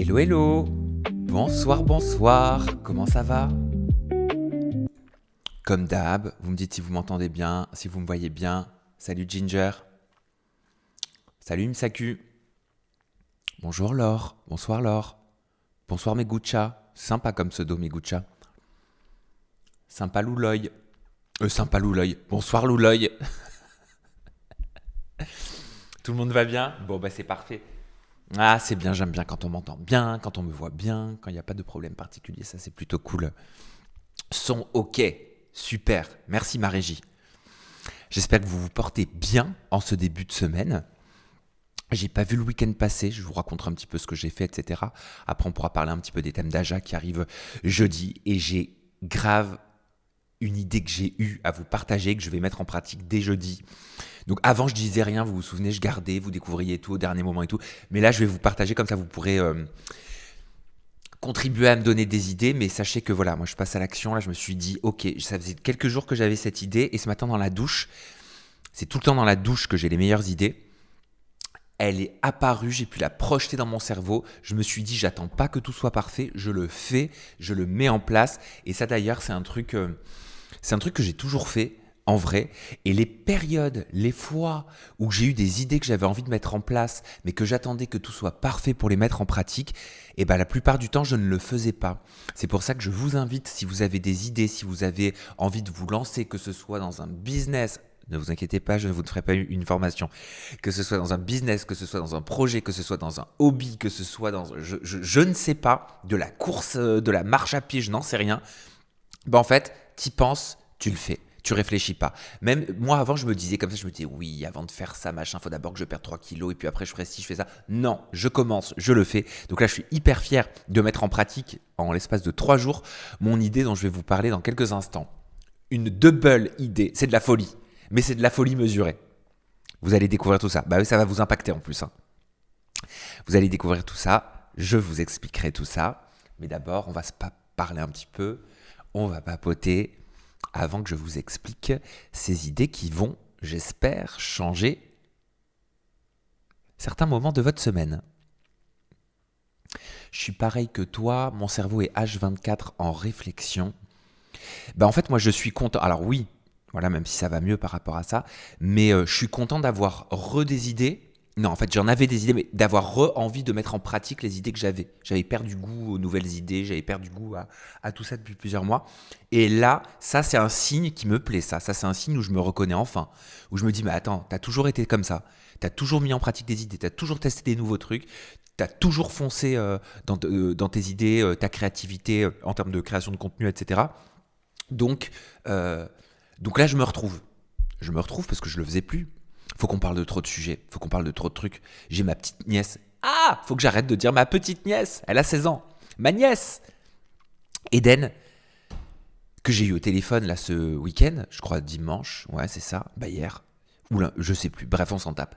Hello, hello. Bonsoir, bonsoir. Comment ça va? Comme d'hab, vous me dites si vous m'entendez bien, si vous me voyez bien. Salut Ginger. Salut Msaku. Bonjour Laure. Bonsoir Laure. Bonsoir Megucha. Sympa comme pseudo Megucha. Sympa Louloy. Sympa Louloy. Bonsoir Louloy. Tout le monde va bien? Bon bah c'est parfait. Ah c'est bien, j'aime bien quand on m'entend bien, quand on me voit bien, quand il n'y a pas de problème particulier, ça c'est plutôt cool. Son ok, super, merci ma régie. J'espère que vous vous portez bien en ce début de semaine. J'ai pas vu le week-end passer, je vous raconterai un petit peu ce que j'ai fait, etc. Après, on pourra parler un petit peu des thèmes d'Aja qui arrivent jeudi. Et j'ai grave une idée que j'ai eue à vous partager, que je vais mettre en pratique dès jeudi. Donc avant, je disais rien, vous vous souvenez, je gardais, vous découvriez tout au dernier moment et tout. Mais là, je vais vous partager, comme ça vous pourrez contribuer à me donner des idées. Mais sachez que voilà, moi je passe à l'action. Là, je me suis dit, ok, ça faisait quelques jours que j'avais cette idée. Et ce matin dans la douche, c'est tout le temps dans la douche que j'ai les meilleures idées. Elle est apparue, j'ai pu la projeter dans mon cerveau. Je me suis dit, j'attends pas que tout soit parfait, je le fais, je le mets en place. Et ça d'ailleurs, c'est un truc que j'ai toujours fait en vrai. Et les périodes, les fois où j'ai eu des idées que j'avais envie de mettre en place, mais que j'attendais que tout soit parfait pour les mettre en pratique, et ben la plupart du temps, je ne le faisais pas. C'est pour ça que je vous invite, si vous avez des idées, si vous avez envie de vous lancer, que ce soit dans un business. Ne vous inquiétez pas, je ne vous ferai pas une formation. Que ce soit dans un business, que ce soit dans un projet, que ce soit dans un hobby, que ce soit dans... Je ne sais pas, de la course, de la marche à pied, je n'en sais rien. Ben en fait, t'y penses, tu le fais. Tu réfléchis pas. Même moi, avant, je me disais comme ça, je me disais, oui, avant de faire ça, machin, faut d'abord que je perde 3 kilos et puis après, je ferai ci, je fais ça. Non, je commence, je le fais. Donc là, je suis hyper fier de mettre en pratique, en l'espace de 3 jours, mon idée dont je vais vous parler dans quelques instants. Une double idée, c'est de la folie. Mais c'est de la folie mesurée. Vous allez découvrir tout ça. Bah oui, ça va vous impacter en plus. Hein. Vous allez découvrir tout ça. Je vous expliquerai tout ça. Mais d'abord, on va se parler un petit peu. On va papoter avant que je vous explique ces idées qui vont, j'espère, changer certains moments de votre semaine. Je suis pareil que toi. Mon cerveau est H24 en réflexion. Bah en fait, moi, je suis content. Alors oui, voilà, même si ça va mieux par rapport à ça, mais je suis content d'avoir des idées. Non, en fait, j'en avais des idées, mais d'avoir envie de mettre en pratique les idées que j'avais. J'avais perdu goût aux nouvelles idées, j'avais perdu goût à tout ça depuis plusieurs mois. Et là, ça, c'est un signe qui me plaît, ça. Ça, c'est un signe où je me reconnais enfin. Où je me dis, mais attends, t'as toujours été comme ça. T'as toujours mis en pratique des idées, t'as toujours testé des nouveaux trucs. T'as toujours foncé dans tes idées, ta créativité en termes de création de contenu, etc. Donc, euh, donc là, je me retrouve. Je me retrouve parce que je le faisais plus. Faut qu'on parle de trop de sujets, faut qu'on parle de trop de trucs. J'ai ma petite nièce. Ah, faut que j'arrête de dire ma petite nièce. Elle a 16 ans. Ma nièce, Eden, que j'ai eu au téléphone là ce week-end, je crois dimanche. Ouais, c'est ça. Bah hier. Oula, je sais plus. Bref, on s'en tape.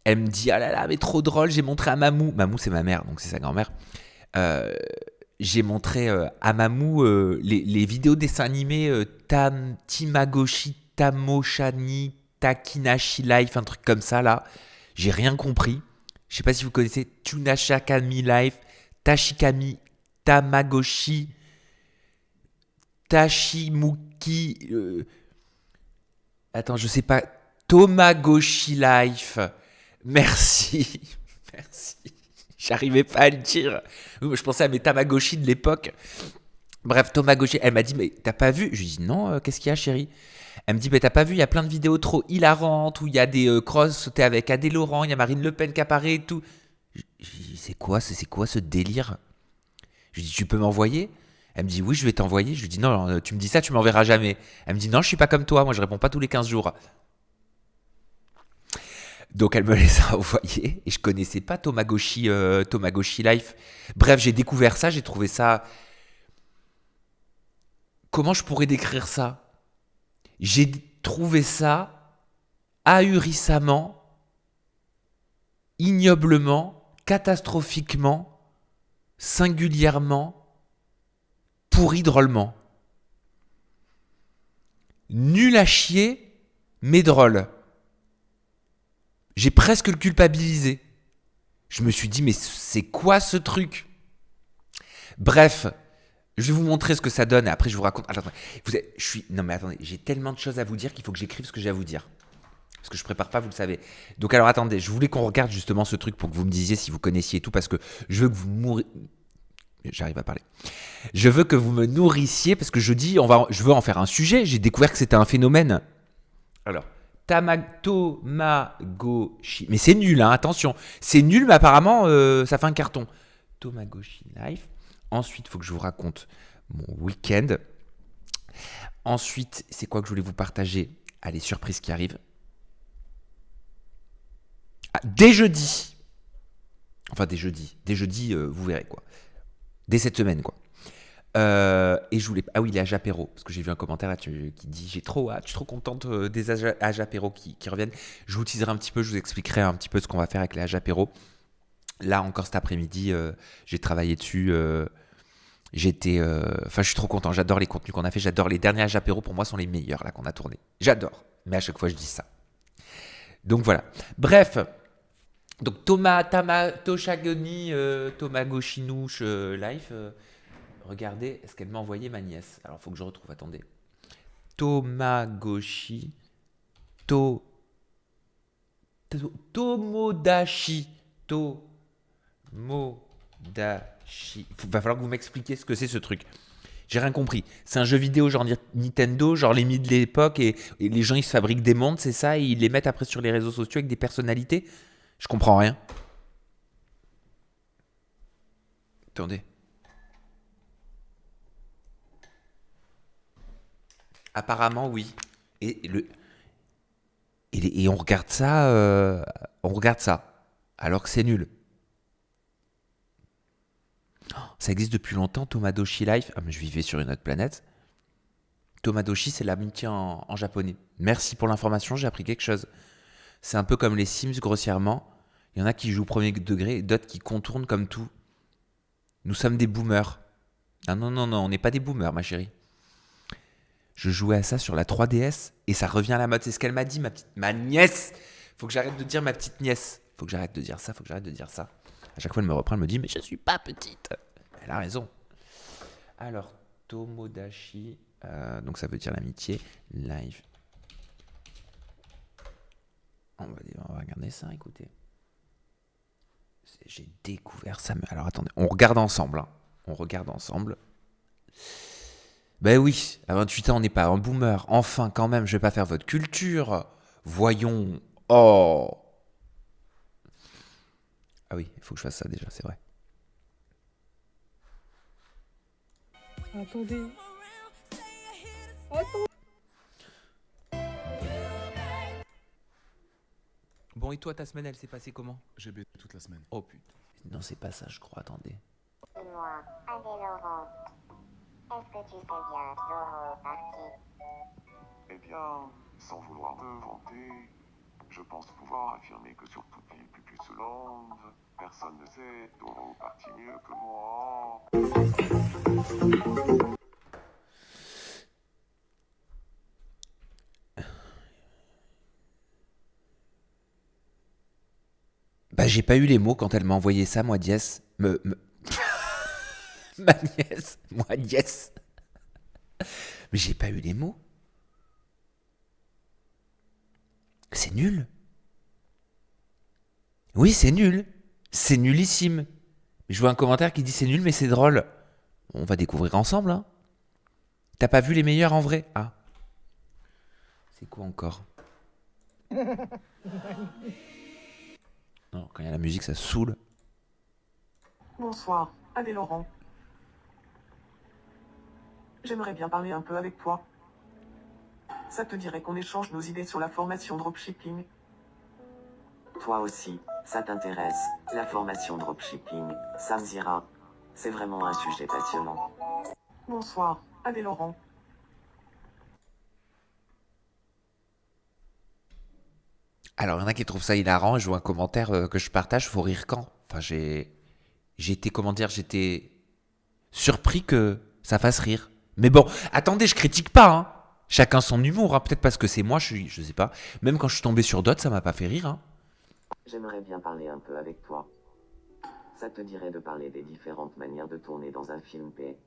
Elle me dit, ah là là, mais trop drôle, j'ai montré à Mamou. Mamou, c'est ma mère, donc c'est sa grand-mère. Euh, j'ai montré à Mamou les vidéos dessins animés Timagoshi, Tamoshani, Takinashi Life, un truc comme ça là. J'ai rien compris. Je sais pas si vous connaissez Tunashakami Life, Tashikami, Tamagoshi, Tashimuki. Attends, je sais pas. Tomagoshi Life. Merci. Merci. J'arrivais pas à le dire. Je pensais à mes Tamagotchi de l'époque. Bref, Tamagotchi, elle m'a dit, mais t'as pas vu? Je lui ai dit, non, qu'est-ce qu'il y a, chérie? Elle me dit, mais t'as pas vu, il y a plein de vidéos trop hilarantes où il y a des crosses, t'es avec Adé Laurent, il y a Marine Le Pen qui apparaît et tout. Je lui dis, c'est quoi ce délire? Je lui dis, tu peux m'envoyer? Elle me dit, oui, je vais t'envoyer. Je lui dis, non, tu me dis ça, tu m'enverras jamais. Elle me dit, non, je suis pas comme toi, moi je réponds pas tous les 15 jours. Donc elle me les a envoyés et je connaissais pas Tomagoshi Life. Bref, j'ai découvert ça, j'ai trouvé ça. Comment je pourrais décrire ça? J'ai trouvé ça ahurissamment, ignoblement, catastrophiquement, singulièrement, pourri drôlement. Nul à chier, mais drôle. J'ai presque le culpabilisé. Je me suis dit, mais c'est quoi ce truc? Bref, je vais vous montrer ce que ça donne et après je vous raconte. Attends, non mais attendez, j'ai tellement de choses à vous dire qu'il faut que j'écrive ce que j'ai à vous dire. Parce que je prépare pas, vous le savez. Donc alors attendez, je voulais qu'on regarde justement ce truc pour que vous me disiez si vous connaissiez et tout, parce que je veux que vous mouriez. J'arrive à parler. Je veux que vous me nourrissiez parce que je veux en faire un sujet. J'ai découvert que c'était un phénomène. Alors, Tamagotchi. Mais c'est nul, hein, attention. C'est nul, mais apparemment, ça fait un carton. Tamagotchi Life. Ensuite, il faut que je vous raconte mon week-end. Ensuite, c'est quoi que je voulais vous partager? Allez, surprise qui arrive. Ah, dès jeudi. Enfin, dès jeudi. Dès jeudi, vous verrez, quoi. Dès cette semaine, quoi. Et je voulais. Ah oui, les Ajapéro. Parce que j'ai vu un commentaire là qui dit j'ai trop hâte, je suis trop contente des Ajapéro qui reviennent. Je vous teaserai un petit peu, je vous expliquerai un petit peu ce qu'on va faire avec les Ajapéro. Là, encore cet après-midi, j'ai travaillé dessus. Enfin, je suis trop content. J'adore les contenus qu'on a fait. J'adore les derniers Ajapéro. Pour moi, sont les meilleurs là qu'on a tournés. J'adore. Mais à chaque fois, je dis ça. Donc voilà. Bref. Donc Toshagoni, Tomagoshinouche Life. Regardez ce qu'elle m'a envoyé ma nièce. Alors, il faut que je retrouve. Attendez. Tomodachi. Va falloir que vous m'expliquiez ce que c'est ce truc. J'ai rien compris. C'est un jeu vidéo genre Nintendo, genre les mythes de l'époque et les gens ils se fabriquent des mondes, c'est ça, et ils les mettent après sur les réseaux sociaux avec des personnalités. Je comprends rien. Attendez. Apparemment oui. Et on regarde ça, alors que c'est nul. Ça existe depuis longtemps, Tomodachi Life. Ah, mais je vivais sur une autre planète. Tomodachi, c'est l'amitié en japonais. Merci pour l'information, j'ai appris quelque chose. C'est un peu comme les Sims, grossièrement. Il y en a qui jouent au premier degré et d'autres qui contournent comme tout. Nous sommes des boomers. Ah non, non, non, on n'est pas des boomers, ma chérie. Je jouais à ça sur la 3DS et ça revient à la mode. C'est ce qu'elle m'a dit, ma nièce. Faut que j'arrête de dire ma petite nièce. Faut que j'arrête de dire ça, faut que j'arrête de dire ça. À chaque fois, elle me reprend, elle me dit, mais je suis pas petite. Elle a raison. Alors, Tomodachi, donc ça veut dire l'amitié, live. On va regarder ça, écoutez. J'ai découvert ça. Mais alors, attendez, on regarde ensemble. Hein. On regarde ensemble. Ben oui, à 28 ans, on n'est pas un boomer. Enfin, quand même, je vais pas faire votre culture. Voyons. Oh. Ah oui, il faut que je fasse ça déjà, c'est vrai. Attendez. Bon, et toi, ta semaine, elle s'est passée comment? J'ai baisé toute la semaine. Oh putain. Non, c'est pas ça, je crois, attendez. Dis-moi, Adé Laurent, est-ce que tu sais bien Doro parti? Eh bien, sans vouloir me vanter, je pense pouvoir affirmer que sur toute l'île Pupuselande, personne ne sait Doro parti mieux que moi. Bah, j'ai pas eu les mots quand elle m'a envoyé ça, moi, Diès. Ma nièce, moi, Diès. Mais j'ai pas eu les mots. C'est nul. Oui, c'est nul. C'est nullissime. Je vois un commentaire qui dit c'est nul, mais c'est drôle. On va découvrir ensemble, hein. T'as pas vu les meilleurs en vrai? Ah. C'est quoi encore? Non, quand il y a la musique, ça saoule. Bonsoir, Adé Laurent. J'aimerais bien parler un peu avec toi. Ça te dirait qu'on échange nos idées sur la formation dropshipping? Toi aussi, ça t'intéresse, la formation dropshipping, ça me dira. C'est vraiment un sujet passionnant. Bonsoir, Adé Laurent. Alors, il y en a qui trouvent ça hilarant. Je vois un commentaire que je partage. Faut rire quand? Enfin, j'étais, comment dire, j'étais surpris que ça fasse rire. Mais bon, attendez, je critique pas, hein. Chacun son humour, hein. Peut-être parce que c'est moi, je sais pas. Même quand je suis tombé sur d'autres, ça m'a pas fait rire, hein. J'aimerais bien parler un peu avec toi. Ça te dirait de parler des différentes manières de tourner dans un film P.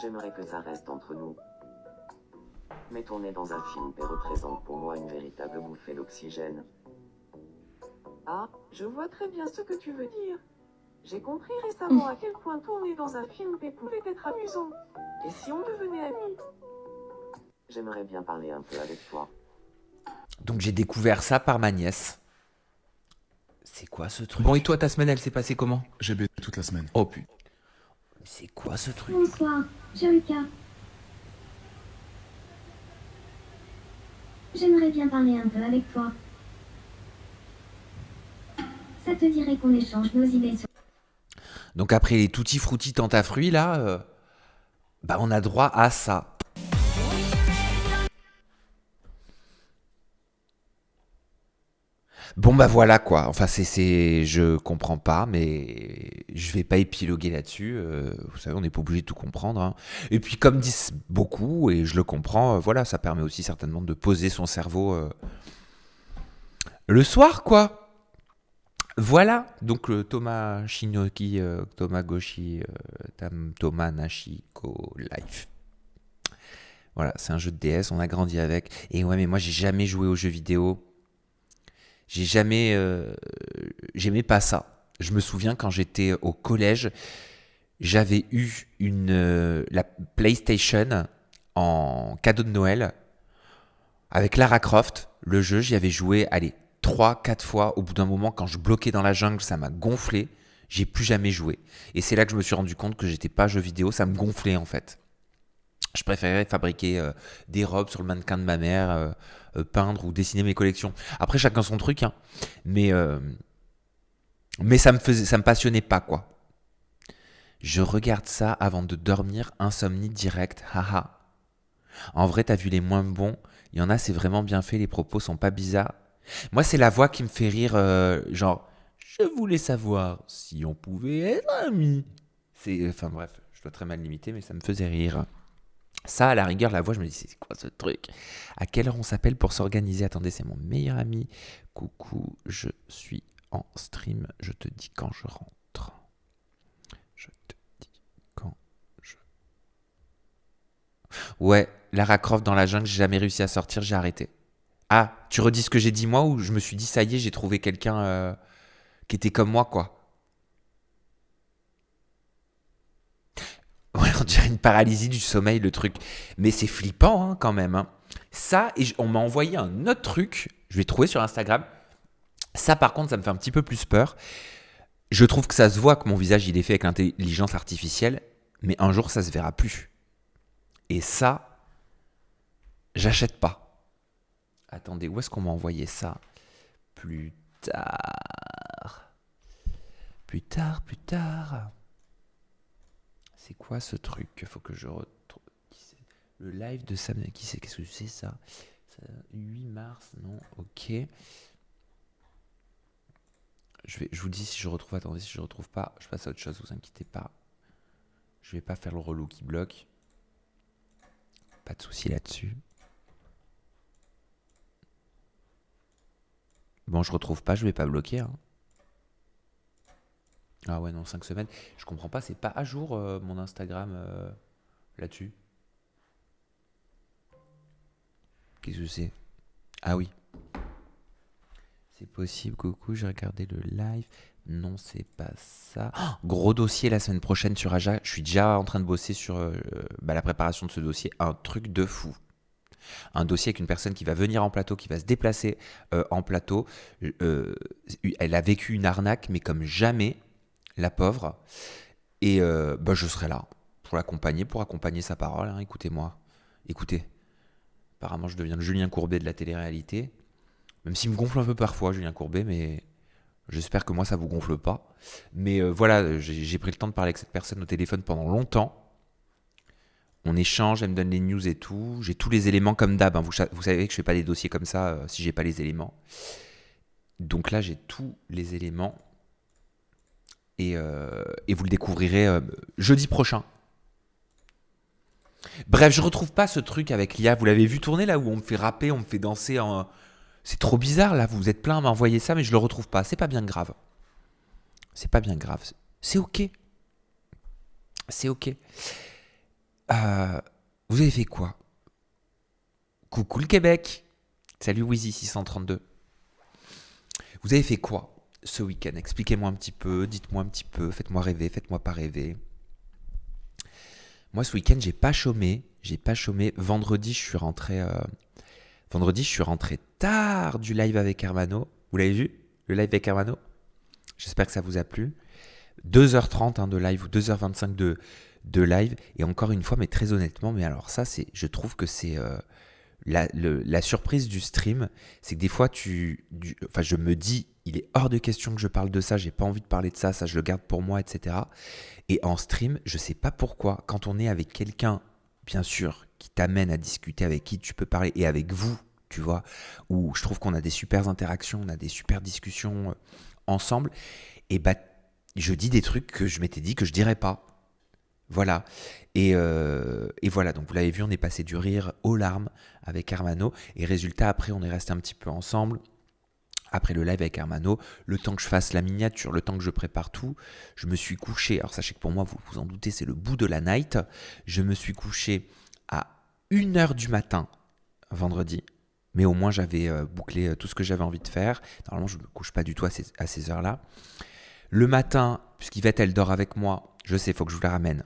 J'aimerais que ça reste entre nous. Mais tourner dans un film P représente pour moi une véritable bouffée d'oxygène. Ah, je vois très bien ce que tu veux dire. J'ai compris récemment à quel point tourner dans un film P pouvait être amusant. Et si on devenait amis? J'aimerais bien parler un peu avec toi. Donc j'ai découvert ça par ma nièce. C'est quoi ce truc? Bon, et toi, ta semaine, elle s'est passée comment? J'ai baisé toute la semaine. Oh putain. C'est quoi ce truc? Bonsoir, Jolika. J'aimerais bien parler un peu avec toi. Ça te dirait qu'on échange nos idées sur... Donc après les tutti frutti tentafruits là, bah on a droit à ça. Bon bah voilà quoi, enfin je comprends pas, mais je vais pas épiloguer là-dessus, vous savez on n'est pas obligé de tout comprendre, hein. Et puis comme disent beaucoup, et je le comprends, voilà, ça permet aussi certainement de poser son cerveau le soir quoi. Voilà, donc le Thomas Shinoki, Thomas Goshi, Thomas Nashiko Life. Voilà, c'est un jeu de DS, on a grandi avec. Et ouais, mais moi j'ai jamais joué aux jeux vidéo. J'ai jamais... j'aimais pas ça. Je me souviens quand j'étais au collège, j'avais eu la PlayStation en cadeau de Noël avec Lara Croft. Le jeu, j'y avais joué, allez, 3-4 fois. Au bout d'un moment, quand je bloquais dans la jungle, ça m'a gonflé. J'ai plus jamais joué. Et c'est là que je me suis rendu compte que j'étais pas jeu vidéo. Ça me gonflait en fait. Je préférais fabriquer des robes sur le mannequin de ma mère, peindre ou dessiner mes collections. Après, chacun son truc, hein. Mais ça me passionnait pas, quoi. Je regarde ça avant de dormir, insomnie directe, haha. En vrai, t'as vu les moins bons. Il y en a, c'est vraiment bien fait, les propos sont pas bizarres. Moi, c'est la voix qui me fait rire, genre, je voulais savoir si on pouvait être amis. Enfin bref, je dois très mal limiter, mais ça me faisait rire. Ça, à la rigueur, la voix, je me dis, c'est quoi ce truc? À quelle heure on s'appelle pour s'organiser? Attendez, c'est mon meilleur ami. Coucou, je suis en stream. Je te dis quand je rentre. Je te dis quand je... Ouais, Lara Croft dans la jungle, j'ai jamais réussi à sortir, j'ai arrêté. Ah, tu redis ce que j'ai dit moi ou je me suis dit, ça y est, j'ai trouvé quelqu'un qui était comme moi, quoi. Ouais, on dirait une paralysie du sommeil, le truc. Mais c'est flippant, hein, quand même. Hein. Ça, et on m'a envoyé un autre truc, je vais trouver sur Instagram. Ça, par contre, ça me fait un petit peu plus peur. Je trouve que ça se voit que mon visage, il est fait avec l'intelligence artificielle, mais un jour, ça se verra plus. Et ça, j'achète pas. Attendez, où est-ce qu'on m'a envoyé ça? Plus tard. Plus tard. C'est quoi ce truc? Faut que je retrouve. Le live de samedi. Qui c'est? Qu'est-ce que c'est ça? 8 mars, non? Ok. Je vous dis si je retrouve. Attendez, si je retrouve pas, je passe à autre chose, vous inquiétez pas. Je vais pas faire le relou qui bloque. Pas de souci là-dessus. Bon, je retrouve pas, je vais pas bloquer. Hein. Ah ouais, non, 5 semaines. Je comprends pas, c'est pas à jour mon Instagram là-dessus. Qu'est-ce que c'est? Ah oui. C'est possible, coucou, j'ai regardé le live. Non, c'est pas ça. Oh, gros dossier la semaine prochaine sur Aja. Je suis déjà en train de bosser sur la préparation de ce dossier. Un truc de fou. Un dossier avec une personne qui va venir en plateau, qui va se déplacer en plateau. Elle a vécu une arnaque, mais comme jamais, la pauvre. Et je serai là pour l'accompagner, pour accompagner sa parole. Hein. Écoutez-moi. Écoutez. Apparemment, je deviens le Julien Courbet de la télé-réalité. Même s'il me gonfle un peu parfois, Julien Courbet, mais j'espère que moi, ça vous gonfle pas. Mais voilà, j'ai pris le temps de parler avec cette personne au téléphone pendant longtemps. On échange, elle me donne les news et tout. J'ai tous les éléments comme d'hab. Hein. Vous savez que je fais pas des dossiers comme ça si j'ai pas les éléments. Donc là, j'ai tous les éléments. Et vous le découvrirez jeudi prochain. Bref, je retrouve pas ce truc avec l'IA. Vous l'avez vu tourner là où on me fait rapper, on me fait danser. C'est trop bizarre là. Vous êtes plein à m'envoyer ça, mais je le retrouve pas. C'est pas bien grave. C'est pas bien grave. C'est ok. C'est ok. Vous avez fait quoi? Coucou le Québec. Salut Wheezy632. Vous avez fait quoi ce week-end? Expliquez-moi un petit peu, dites-moi un petit peu, faites-moi rêver, faites-moi pas rêver. Moi ce week-end, j'ai pas chômé. Vendredi, je suis rentré tard du live avec Hermano. Vous l'avez vu? Le live avec Hermano? J'espère que ça vous a plu. 2h30 de live ou 2h25 de live. Et encore une fois, mais très honnêtement, mais alors ça, je trouve que c'est la surprise du stream. C'est que des fois, je me dis, il est hors de question que je parle de ça, j'ai pas envie de parler de ça, ça je le garde pour moi, etc. Et en stream, je sais pas pourquoi, quand on est avec quelqu'un, bien sûr, qui t'amène à discuter, avec qui tu peux parler, et avec vous, tu vois, où je trouve qu'on a des super interactions, on a des super discussions ensemble, et bah, je dis des trucs que je m'étais dit que je dirais pas. Voilà. Et voilà, donc vous l'avez vu, on est passé du rire aux larmes avec Hermano, et résultat, après, on est resté un petit peu ensemble. Après le live avec Hermano, le temps que je fasse la miniature, le temps que je prépare tout, je me suis couché, alors sachez que pour moi, vous vous en doutez, c'est le bout de la night, je me suis couché à 1h du matin, vendredi, mais au moins j'avais bouclé tout ce que j'avais envie de faire. Normalement, je ne me couche pas du tout à ces heures-là. Le matin, puisqu'Yvette, elle dort avec moi, je sais, il faut que je vous la ramène.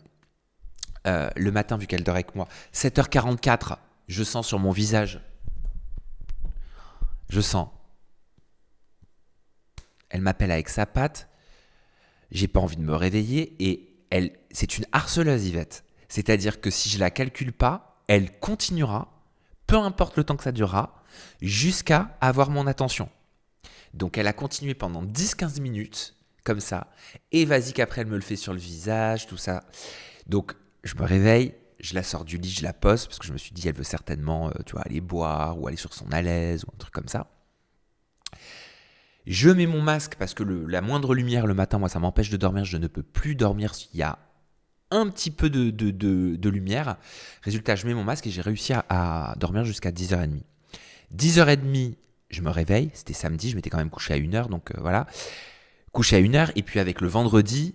Le matin, vu qu'elle dort avec moi, 7h44, je sens sur mon visage, elle m'appelle avec sa patte, j'ai pas envie de me réveiller et c'est une harceleuse, Yvette. C'est-à-dire que si je la calcule pas, elle continuera, peu importe le temps que ça durera, jusqu'à avoir mon attention. Donc elle a continué pendant 10-15 minutes, comme ça, et vas-y qu'après elle me le fait sur le visage, tout ça. Donc je me réveille, je la sors du lit, je la pose, parce que je me suis dit elle veut certainement aller boire ou aller sur son alaise ou un truc comme ça. Je mets mon masque parce que la moindre lumière le matin, moi, ça m'empêche de dormir. Je ne peux plus dormir s'il y a un petit peu de lumière. Résultat, je mets mon masque et j'ai réussi à dormir jusqu'à 10h30. 10h30, je me réveille. C'était samedi, je m'étais quand même couché à 1h, donc voilà. Couché à 1h, et puis avec le vendredi,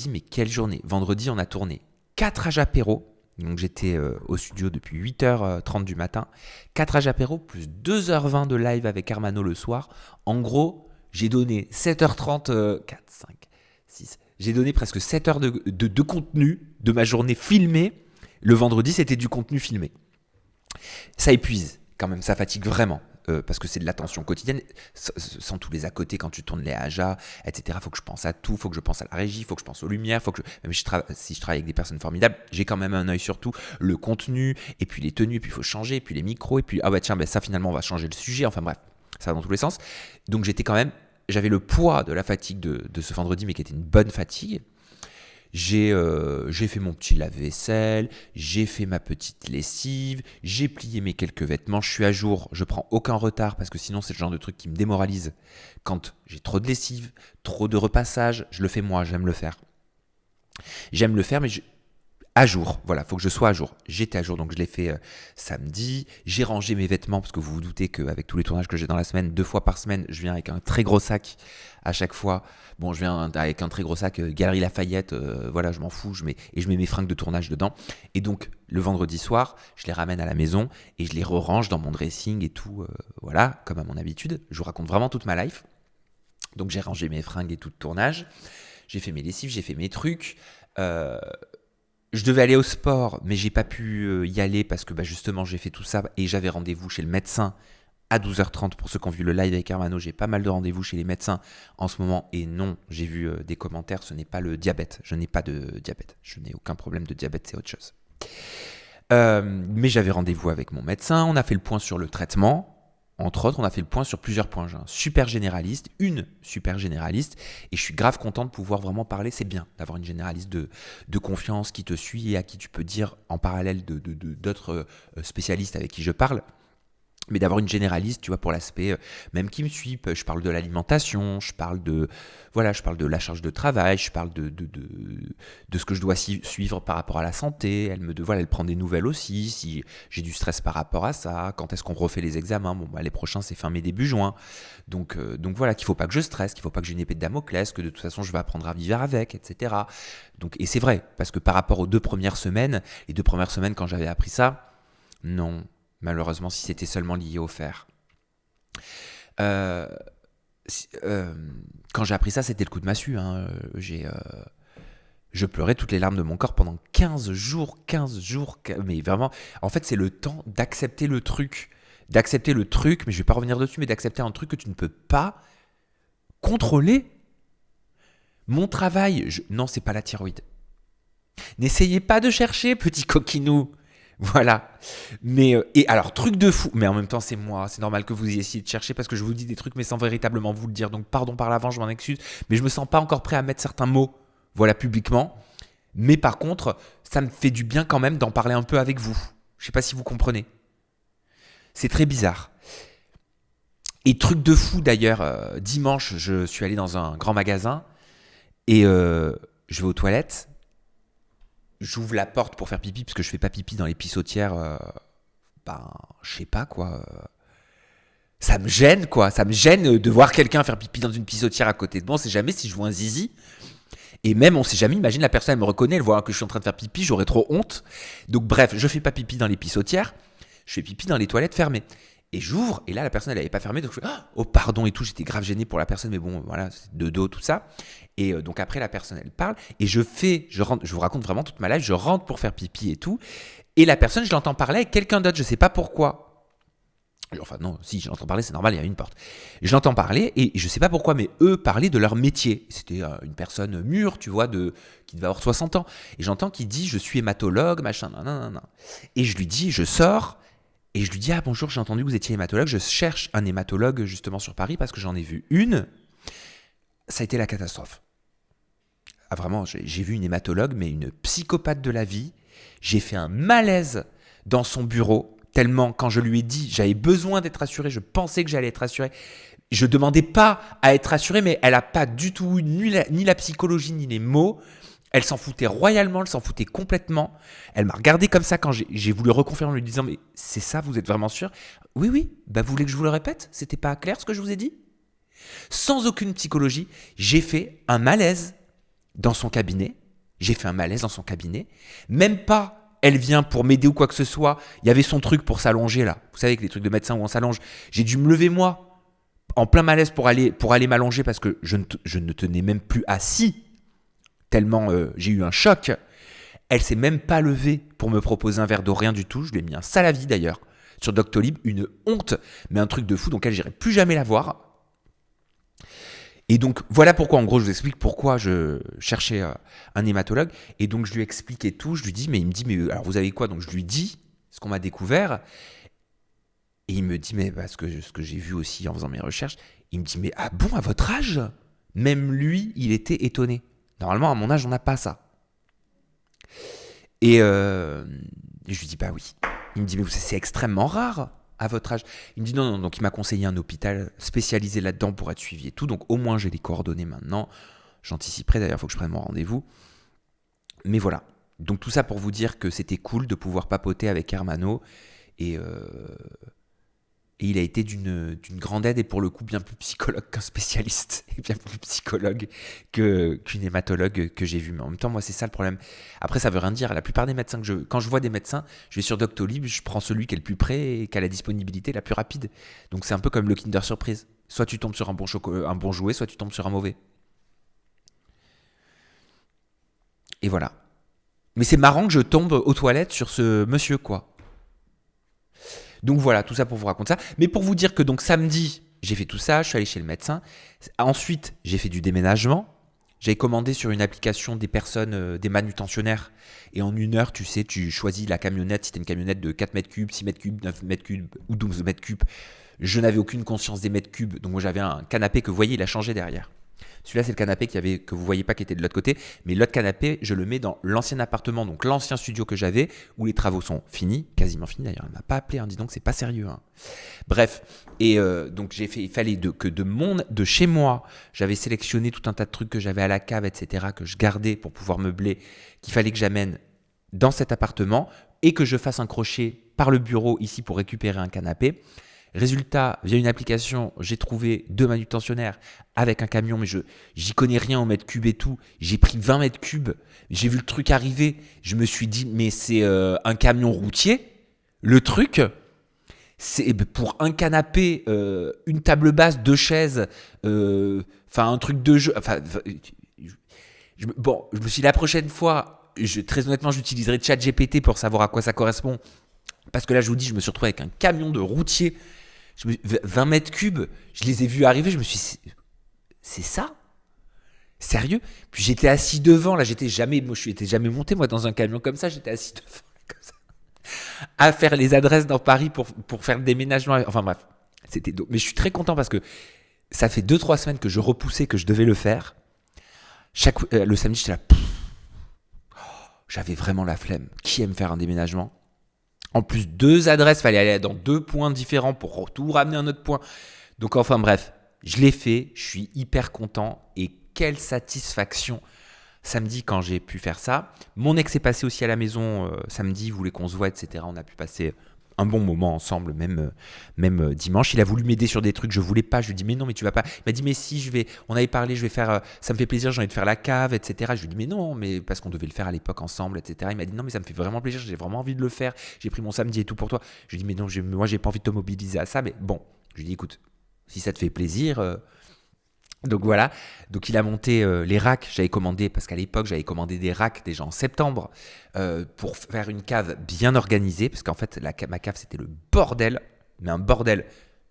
mais quelle journée! Vendredi, on a tourné 4 âges apéro. Donc j'étais au studio depuis 8h30 du matin, 4 âges apéro plus 2h20 de live avec Hermano le soir. En gros, j'ai donné 7h30, 4, 5, 6, j'ai donné presque 7 heures de contenu de ma journée filmée. Le vendredi, c'était du contenu filmé. Ça épuise quand même, ça fatigue vraiment. Parce que c'est de l'attention quotidienne, sans tous les à côté quand tu tournes les AJA, etc. Faut que je pense à tout, faut que je pense à la régie, faut que je pense aux lumières, même si je travaille avec des personnes formidables, j'ai quand même un œil sur tout, le contenu, et puis les tenues, et puis il faut changer, et puis les micros, et puis ça finalement on va changer le sujet, enfin bref, ça va dans tous les sens. Donc j'avais le poids de la fatigue de ce vendredi, mais qui était une bonne fatigue. J'ai fait mon petit lave-vaisselle, j'ai fait ma petite lessive, j'ai plié mes quelques vêtements, je suis à jour, je prends aucun retard parce que sinon c'est le genre de truc qui me démoralise. Quand j'ai trop de lessive, trop de repassage, je le fais moi, j'aime le faire. Mais à jour, voilà, faut que je sois à jour. J'étais à jour, donc je l'ai fait samedi. J'ai rangé mes vêtements parce que vous vous doutez qu'avec tous les tournages que j'ai dans la semaine, 2 fois par semaine, je viens avec un très gros sac à chaque fois. Bon, je viens avec un très gros sac Galeries Lafayette, voilà, je m'en fous, je mets mes fringues de tournage dedans. Et donc, le vendredi soir, je les ramène à la maison et je les re-range dans mon dressing et tout, voilà, comme à mon habitude. Je vous raconte vraiment toute ma life. Donc, j'ai rangé mes fringues et tout de tournage. J'ai fait mes lessives, j'ai fait mes trucs. Je devais aller au sport, mais j'ai pas pu y aller parce que justement j'ai fait tout ça et j'avais rendez-vous chez le médecin à 12h30 pour ceux qui ont vu le live avec Hermano. J'ai pas mal de rendez-vous chez les médecins en ce moment et non, j'ai vu des commentaires, ce n'est pas le diabète. Je n'ai pas de diabète, je n'ai aucun problème de diabète, c'est autre chose. Mais j'avais rendez-vous avec mon médecin, on a fait le point sur le traitement. Entre autres, on a fait le point sur plusieurs points. J'ai une super généraliste, et je suis grave content de pouvoir vraiment parler. C'est bien d'avoir une généraliste de confiance qui te suit et à qui tu peux dire en parallèle d'autres spécialistes avec qui je parle. Mais d'avoir une généraliste, tu vois, pour l'aspect, même qui me suit, je parle de l'alimentation, je parle de la charge de travail, je parle de ce que je dois suivre par rapport à la santé. Elle prend des nouvelles aussi, si j'ai du stress par rapport à ça, quand est-ce qu'on refait les examens. Bon, les prochains, c'est fin mai, début juin. Donc voilà, qu'il faut pas que je stresse, qu'il faut pas que j'ai une épée de Damoclès, que de toute façon, je vais apprendre à vivre avec, etc. Donc, et c'est vrai, parce que par rapport aux 2 premières semaines, les 2 premières semaines, quand j'avais appris ça, non. Malheureusement, si c'était seulement lié au fer. Quand j'ai appris ça, c'était le coup de massue. Hein. Je pleurais toutes les larmes de mon corps pendant 15 jours. Mais vraiment, en fait, c'est le temps d'accepter le truc. D'accepter le truc, mais je ne vais pas revenir dessus, mais d'accepter un truc que tu ne peux pas contrôler. Mon travail, non, c'est pas la thyroïde. N'essayez pas de chercher, petit coquinou. Voilà. Mais et alors, truc de fou. Mais en même temps, c'est moi. C'est normal que vous essayez de chercher parce que je vous dis des trucs, mais sans véritablement vous le dire. Donc, pardon par l'avant, je m'en excuse. Mais je me sens pas encore prêt à mettre certains mots, voilà, publiquement. Mais par contre, ça me fait du bien quand même d'en parler un peu avec vous. Je sais pas si vous comprenez. C'est très bizarre. Et truc de fou d'ailleurs, dimanche, je suis allé dans un grand magasin et je vais aux toilettes. J'ouvre la porte pour faire pipi, parce que je fais pas pipi dans les pissotières, je sais pas quoi. Ça me gêne, quoi. Ça me gêne de voir quelqu'un faire pipi dans une pissotière à côté de moi. On sait jamais si je vois un zizi. Et même, on sait jamais, imagine la personne, elle me reconnaît, elle voit que je suis en train de faire pipi, j'aurais trop honte. Donc bref, je fais pas pipi dans les pissotières, je fais pipi dans les toilettes fermées. Et j'ouvre, et là, la personne, elle n'avait pas fermé, donc je fais « Oh, pardon » et tout, j'étais grave gêné pour la personne, mais bon, voilà, c'est de dos, tout ça. Et donc après, la personne, elle parle, et je rentre, je vous raconte vraiment toute ma life, je rentre pour faire pipi et tout, et la personne, je l'entends parler avec quelqu'un d'autre, je sais pas pourquoi. Enfin non, si, je l'entends parler, c'est normal, il y a une porte. Je l'entends parler, et je sais pas pourquoi, mais eux parlaient de leur métier. C'était une personne mûre, tu vois, qui devait avoir 60 ans. Et j'entends qu'il dit « Je suis hématologue, machin, nan. » Et je lui dis, je sors, et je lui dis « Ah bonjour, j'ai entendu que vous étiez hématologue, je cherche un hématologue justement sur Paris parce que j'en ai vu une. » Ça a été la catastrophe. Ah vraiment, j'ai vu une hématologue, mais une psychopathe de la vie. J'ai fait un malaise dans son bureau, tellement quand je lui ai dit j'avais besoin d'être rassuré, je pensais que j'allais être rassuré. Je ne demandais pas à être rassuré, mais elle n'a pas du tout eu ni la psychologie ni les mots. Elle s'en foutait royalement, elle s'en foutait complètement. Elle m'a regardé comme ça quand j'ai voulu reconfirmer en lui disant « Mais c'est ça, vous êtes vraiment sûr ?» « Oui, vous voulez que je vous le répète ? C'était pas clair ce que je vous ai dit ?» Sans aucune psychologie, j'ai fait un malaise dans son cabinet. Même pas, elle vient pour m'aider ou quoi que ce soit. Il y avait son truc pour s'allonger là. Vous savez que les trucs de médecin où on s'allonge. J'ai dû me lever moi, en plein malaise pour aller m'allonger parce que je ne tenais même plus assis. Tellement j'ai eu un choc. Elle s'est même pas levée pour me proposer un verre d'eau, rien du tout. Je lui ai mis un Salavi d'ailleurs sur Doctolib, une honte, mais un truc de fou, donc elle, j'irai plus jamais la voir. Et donc voilà pourquoi, en gros, je vous explique pourquoi je cherchais un hématologue. Et donc je lui explique et tout, je lui dis, mais il me dit, mais alors vous avez quoi ? Donc je lui dis ce qu'on m'a découvert. Et il me dit, mais ce que j'ai vu aussi en faisant mes recherches, il me dit, mais ah bon, à votre âge ? Même lui, il était étonné. Normalement, à mon âge, on n'a pas ça. Et je lui dis, bah oui. Il me dit, mais c'est extrêmement rare à votre âge. Il me dit, non. Donc, il m'a conseillé un hôpital spécialisé là-dedans pour être suivi et tout. Donc, au moins, j'ai les coordonnées maintenant. J'anticiperai, d'ailleurs, il faut que je prenne mon rendez-vous. Mais voilà. Donc, tout ça pour vous dire que c'était cool de pouvoir papoter avec Hermano. Et il a été d'une grande aide et pour le coup bien plus psychologue qu'un spécialiste et bien plus psychologue qu'une hématologue que j'ai vue. Mais en même temps, moi, c'est ça le problème. Après, ça veut rien dire. La plupart des médecins quand je vois des médecins, je vais sur Doctolib, je prends celui qui est le plus près et qui a la disponibilité la plus rapide. Donc, c'est un peu comme le Kinder Surprise. Soit tu tombes sur un bon jouet, soit tu tombes sur un mauvais. Et voilà. Mais c'est marrant que je tombe aux toilettes sur ce monsieur, quoi. Donc voilà, tout ça pour vous raconter ça. Mais pour vous dire que donc samedi, j'ai fait tout ça, je suis allé chez le médecin. Ensuite, j'ai fait du déménagement. J'avais commandé sur une application des personnes, des manutentionnaires. Et en 1 heure, tu sais, tu choisis la camionnette. Si tu as une camionnette de 4 mètres cubes, 6 mètres cubes, 9 mètres cubes ou 12 mètres cubes. Je n'avais aucune conscience des mètres cubes. Donc moi, j'avais un canapé que vous voyez, il a changé derrière. Celui-là, c'est le canapé que vous voyez pas qui était de l'autre côté. Mais l'autre canapé, je le mets dans l'ancien appartement, donc l'ancien studio que j'avais, où les travaux sont finis, quasiment finis d'ailleurs. Elle m'a pas appelé, dis donc, c'est pas sérieux. Bref, et donc il fallait que de chez moi, j'avais sélectionné tout un tas de trucs que j'avais à la cave, etc., que je gardais pour pouvoir meubler, qu'il fallait que j'amène dans cet appartement et que je fasse un crochet par le bureau ici pour récupérer un canapé. Résultat, via une application, j'ai trouvé 2 manutentionnaires avec un camion, mais j'y connais rien au mètre cube et tout. J'ai pris 20 mètres cubes, j'ai vu le truc arriver, je me suis dit, mais c'est un camion routier. Le truc, c'est pour un canapé, une table basse, 2 chaises, un truc de jeu. Je me suis dit, la prochaine fois, très honnêtement, j'utiliserai ChatGPT pour savoir à quoi ça correspond. Parce que là, je vous dis, je me suis retrouvé avec un camion de routier. 20 mètres cubes, je les ai vus arriver, je me suis dit, c'est ça ? Sérieux ? Puis j'étais assis devant, là, je n'étais jamais monté, moi, dans un camion comme ça, j'étais assis devant, comme ça, à faire les adresses dans Paris pour faire le déménagement. Enfin bref, c'était mais je suis très content parce que ça fait 2-3 semaines que je repoussais, que je devais le faire. Le samedi, j'étais là, j'avais vraiment la flemme. Qui aime faire un déménagement ? En plus, 2 adresses, fallait aller dans 2 points différents pour tout ramener à un autre point. Donc enfin bref, je l'ai fait, je suis hyper content et quelle satisfaction samedi quand j'ai pu faire ça. Mon ex est passé aussi à la maison samedi, il voulait qu'on se voit, etc. On a pu passer un bon moment ensemble, même dimanche. Il a voulu m'aider sur des trucs, je voulais pas. Je lui ai dit mais non, mais tu vas pas. Il m'a dit mais si, on avait parlé, je vais faire, ça me fait plaisir, j'ai envie de faire la cave, etc. Je lui ai dit mais non, mais parce qu'on devait le faire à l'époque ensemble, etc. Il m'a dit non, mais ça me fait vraiment plaisir, j'ai vraiment envie de le faire. J'ai pris mon samedi et tout pour toi. Je lui ai dit mais non, moi j'ai pas envie de te mobiliser à ça, mais bon. Je lui ai dit écoute, si ça te fait plaisir. Donc voilà, donc il a monté les racks, j'avais commandé, parce qu'à l'époque j'avais commandé des racks déjà en septembre pour faire une cave bien organisée, parce qu'en fait ma cave c'était le bordel, mais un bordel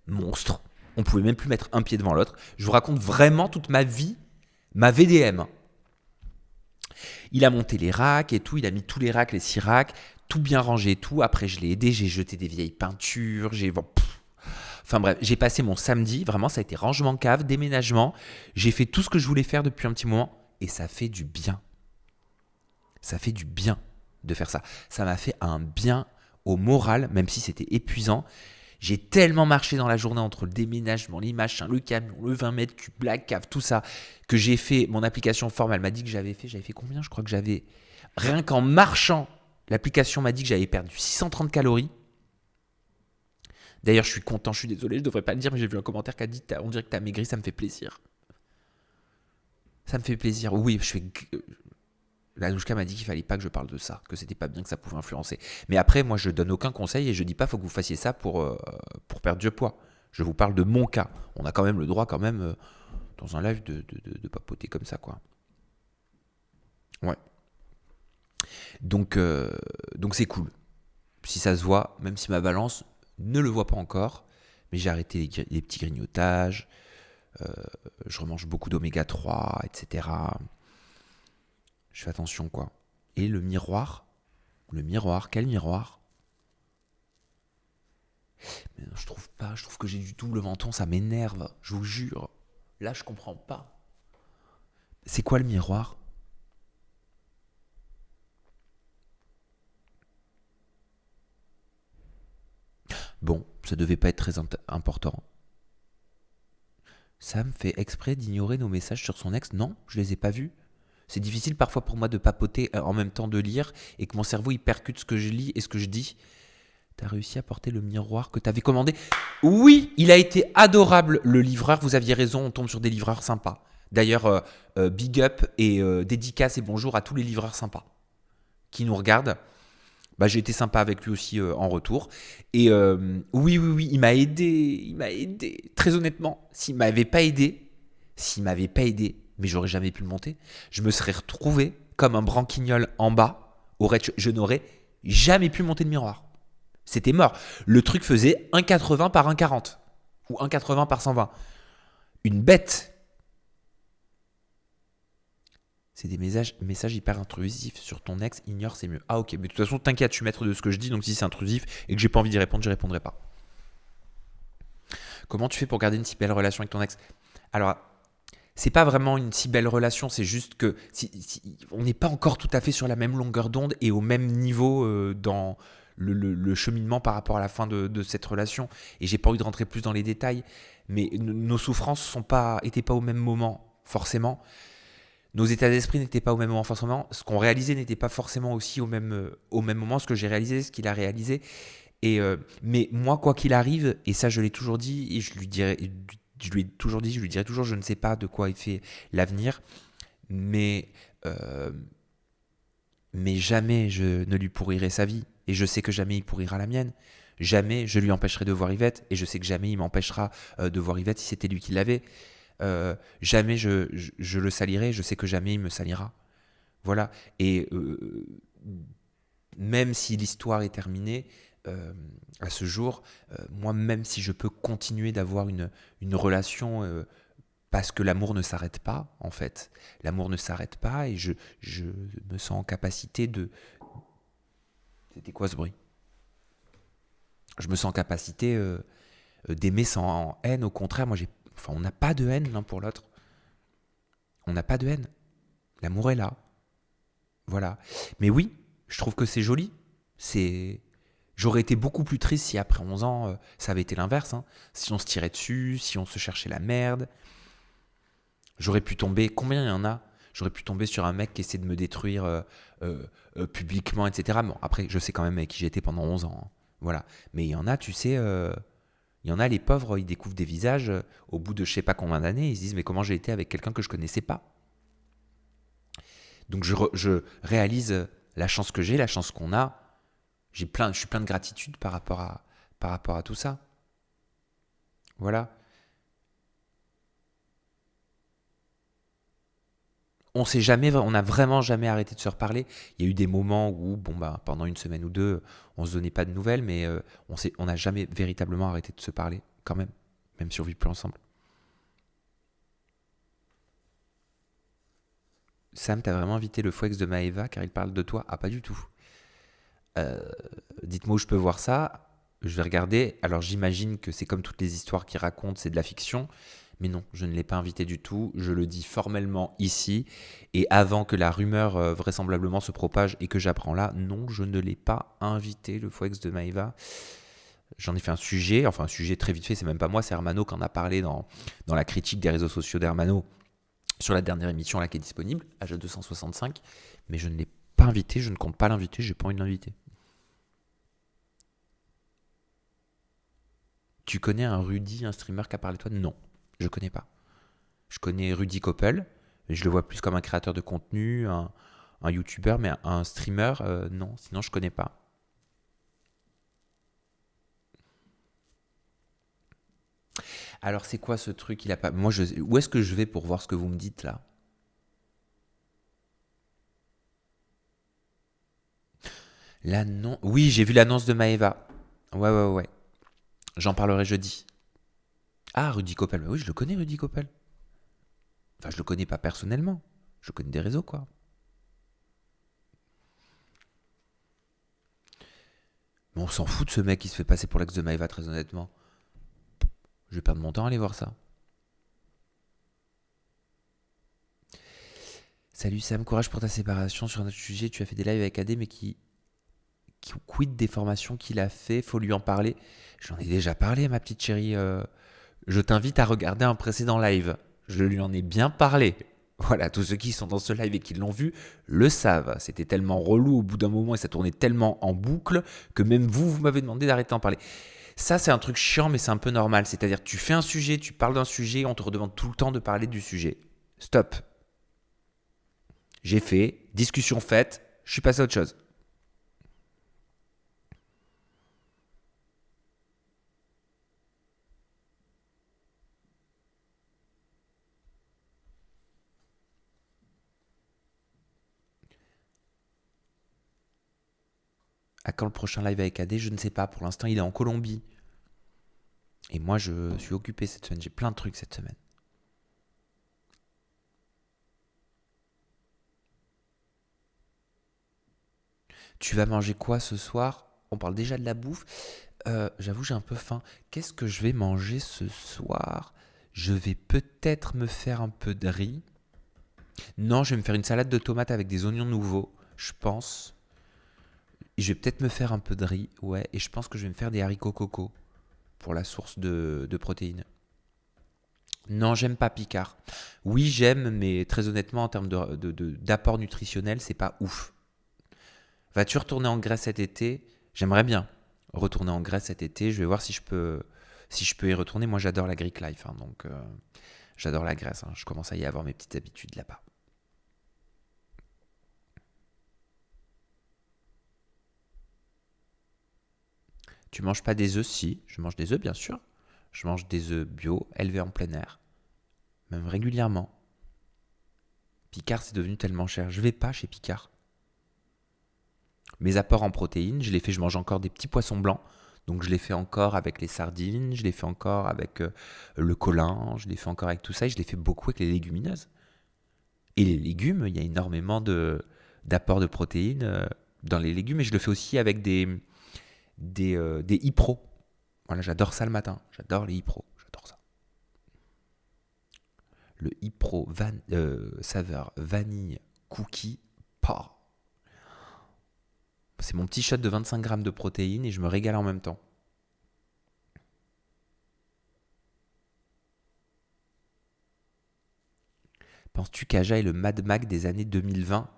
monstre, on pouvait même plus mettre un pied devant l'autre. Je vous raconte vraiment toute ma vie, ma VDM. Il a monté les racks et tout, il a mis tous les racks, les 6 racks, tout bien rangé et tout, après je l'ai aidé, j'ai jeté des vieilles peintures, Enfin bref, j'ai passé mon samedi, vraiment ça a été rangement cave, déménagement, j'ai fait tout ce que je voulais faire depuis un petit moment et ça fait du bien. Ça fait du bien de faire ça. Ça m'a fait un bien au moral, même si c'était épuisant. J'ai tellement marché dans la journée entre le déménagement, les machins, le camion, le 20 mètres cubes, la cave, tout ça, que j'ai fait mon application Form, elle m'a dit que j'avais fait combien ? Je crois que j'avais, rien qu'en marchant, l'application m'a dit que j'avais perdu 630 calories. D'ailleurs, je suis content, je suis désolé, je devrais pas le dire, mais j'ai vu un commentaire qui a dit on dirait que t'as maigri, ça me fait plaisir. Ça me fait plaisir. Oui, la Douchka m'a dit qu'il fallait pas que je parle de ça, que c'était pas bien, que ça pouvait influencer. Mais après, moi, je donne aucun conseil et je dis pas faut que vous fassiez ça pour perdre du poids. Je vous parle de mon cas. On a quand même le droit, dans un live, de papoter comme ça, quoi. Ouais. Donc c'est cool. Si ça se voit, même si ma balance ne le voit pas encore, mais j'ai arrêté les petits grignotages, je remange beaucoup d'oméga 3, etc. Je fais attention, quoi. Et le miroir, quel miroir ? Mais non, je trouve pas, je trouve que j'ai du double menton, ça m'énerve, je vous jure. Là, je comprends pas. C'est quoi le miroir ? Bon, ça devait pas être très important. Sam fait exprès d'ignorer nos messages sur son ex ? Non, je les ai pas vus. C'est difficile parfois pour moi de papoter en même temps de lire et que mon cerveau il percute ce que je lis et ce que je dis. T'as réussi à porter le miroir que t'avais commandé ? Oui, il a été adorable le livreur, vous aviez raison, on tombe sur des livreurs sympas. D'ailleurs, big up et dédicace et bonjour à tous les livreurs sympas qui nous regardent. J'ai été sympa avec lui aussi en retour. Et oui, il m'a aidé. Très honnêtement, s'il m'avait pas aidé, mais j'aurais jamais pu le monter, je me serais retrouvé comme un branquignol en bas, je n'aurais jamais pu monter le miroir. C'était mort. Le truc faisait 1,80 par 1,40 ou 1,80 par 120. Une bête. C'est des messages hyper intrusifs sur ton ex, ignore, c'est mieux. Ah ok, mais de toute façon, t'inquiète, je suis maître de ce que je dis, donc si c'est intrusif et que j'ai pas envie d'y répondre, j'y répondrai pas. Comment tu fais pour garder une si belle relation avec ton ex ? Alors, c'est pas vraiment une si belle relation, c'est juste que on n'est pas encore tout à fait sur la même longueur d'onde et au même niveau dans le cheminement par rapport à la fin de cette relation. Et j'ai pas envie de rentrer plus dans les détails, mais nos souffrances étaient pas au même moment, forcément. Nos états d'esprit n'étaient pas au même moment, forcément. Ce qu'on réalisait n'était pas forcément aussi au même moment. Ce que j'ai réalisé, ce qu'il a réalisé. Mais moi, quoi qu'il arrive, et ça je l'ai toujours dit, et je lui ai toujours dit, je lui dirai toujours, je ne sais pas de quoi est fait l'avenir, euh, mais jamais je ne lui pourrirai sa vie, et je sais que jamais il pourrira la mienne. Jamais je lui empêcherai de voir Yvette, et je sais que jamais il m'empêchera de voir Yvette si c'était lui qui l'avait. Jamais je le salirai, je sais que jamais il me salira. Voilà. Et même si l'histoire est terminée, à ce jour, moi, même si je peux continuer d'avoir une relation, parce que l'amour ne s'arrête pas, en fait. L'amour ne s'arrête pas et je me sens en capacité de... C'était quoi ce bruit? Je me sens en capacité d'aimer sans haine. Au contraire, on n'a pas de haine l'un pour l'autre. On n'a pas de haine. L'amour est là. Voilà. Mais oui, je trouve que c'est joli. J'aurais été beaucoup plus triste si après 11 ans, ça avait été l'inverse. Hein. Si on se tirait dessus, si on se cherchait la merde. J'aurais pu tomber... Combien il y en a? J'aurais pu tomber sur un mec qui essaie de me détruire publiquement, etc. Bon, après, je sais quand même avec qui j'étais pendant 11 ans. Hein. Voilà. Mais il y en a, tu sais... il y en a, les pauvres, ils découvrent des visages au bout de je sais pas combien d'années. Ils se disent, mais comment j'ai été avec quelqu'un que je connaissais pas? Donc je réalise la chance que j'ai, la chance qu'on a. Je suis plein de gratitude par rapport à tout ça. Voilà. On n'a vraiment jamais arrêté de se reparler. Il y a eu des moments où, pendant une semaine ou deux, on se donnait pas de nouvelles, mais on n'a jamais véritablement arrêté de se parler, quand même si on vit plus ensemble. Sam, t'as vraiment invité le Fouex de Maëva car il parle de toi? Ah, pas du tout. Dites-moi où je peux voir ça. Je vais regarder. Alors j'imagine que c'est comme toutes les histoires qu'il raconte, c'est de la fiction. Mais non, je ne l'ai pas invité du tout. Je le dis formellement ici. Et avant que la rumeur vraisemblablement se propage et que j'apprends là, non, je ne l'ai pas invité, le Fouex de Maëva. J'en ai fait un sujet très vite fait, c'est même pas moi, c'est Hermano qui en a parlé dans la critique des réseaux sociaux d'Hermano sur la dernière émission là qui est disponible, AJ265. Mais je ne l'ai pas invité, je ne compte pas l'inviter, j'ai pas envie de l'inviter. Tu connais un Rudy, un streamer qui a parlé de toi? Non, je connais pas. Je connais Rudy Koppel, mais je le vois plus comme un créateur de contenu, un youtubeur, mais un streamer, non, sinon je connais pas. Alors c'est quoi ce truc? Il a pas. Moi, où est-ce que je vais pour voir ce que vous me dites là? Oui, j'ai vu l'annonce de Maëva. Ouais. J'en parlerai jeudi. Ah, Rudy Koppel. Oui, je le connais, Rudy Koppel. Enfin, je le connais pas personnellement. Je connais des réseaux, quoi. Mais on s'en fout de ce mec qui se fait passer pour l'ex de Maëva, très honnêtement. Je vais perdre mon temps à aller voir ça. Salut Sam, courage pour ta séparation. Sur un autre sujet, tu as fait des lives avec AD, mais qui quid des formations qu'il a fait, faut lui en parler. J'en ai déjà parlé, ma petite chérie. Je t'invite à regarder un précédent live. Je lui en ai bien parlé. Voilà, tous ceux qui sont dans ce live et qui l'ont vu le savent. C'était tellement relou au bout d'un moment et ça tournait tellement en boucle que même vous m'avez demandé d'arrêter d'en parler. Ça, c'est un truc chiant, mais c'est un peu normal. C'est-à-dire, tu fais un sujet, tu parles d'un sujet, on te redemande tout le temps de parler du sujet. Stop. J'ai fait, discussion faite, je suis passé à autre chose. À quand le prochain live avec AD? Je ne sais pas. Pour l'instant, il est en Colombie. Et moi, je suis occupé cette semaine. J'ai plein de trucs cette semaine. Tu vas manger quoi ce soir? On parle déjà de la bouffe. J'avoue, j'ai un peu faim. Qu'est-ce que je vais manger ce soir? Je vais peut-être me faire un peu de riz. Non, je vais me faire une salade de tomates avec des oignons nouveaux, je pense. Et je vais peut-être me faire un peu de riz, ouais. Et je pense que je vais me faire des haricots coco pour la source de protéines. Non, j'aime pas Picard. Oui, j'aime, mais très honnêtement, en termes d'apport nutritionnel, c'est pas ouf. Vas-tu retourner en Grèce cet été? J'aimerais bien retourner en Grèce cet été. Je vais voir si je peux y retourner. Moi, j'adore la Greek life, hein, donc j'adore la Grèce. Hein. Je commence à y avoir mes petites habitudes là-bas. Tu manges pas des œufs? Si, je mange des œufs, bien sûr. Je mange des œufs bio, élevés en plein air, même régulièrement. Picard, c'est devenu tellement cher. Je vais pas chez Picard. Mes apports en protéines, je mange encore des petits poissons blancs. Donc je les fais encore avec les sardines, je les fais encore avec le colin, je les fais encore avec tout ça et je les fais beaucoup avec les légumineuses. Et les légumes, il y a énormément d'apports de protéines dans les légumes et je le fais aussi avec des Ipro. Voilà, j'adore ça le matin, j'adore les Ipro, j'adore ça. Le Ipro saveur vanille cookie, pas. C'est mon petit shot de 25 grammes de protéines et je me régale en même temps. Penses-tu qu'Aja est le Mad Mag des années 2020?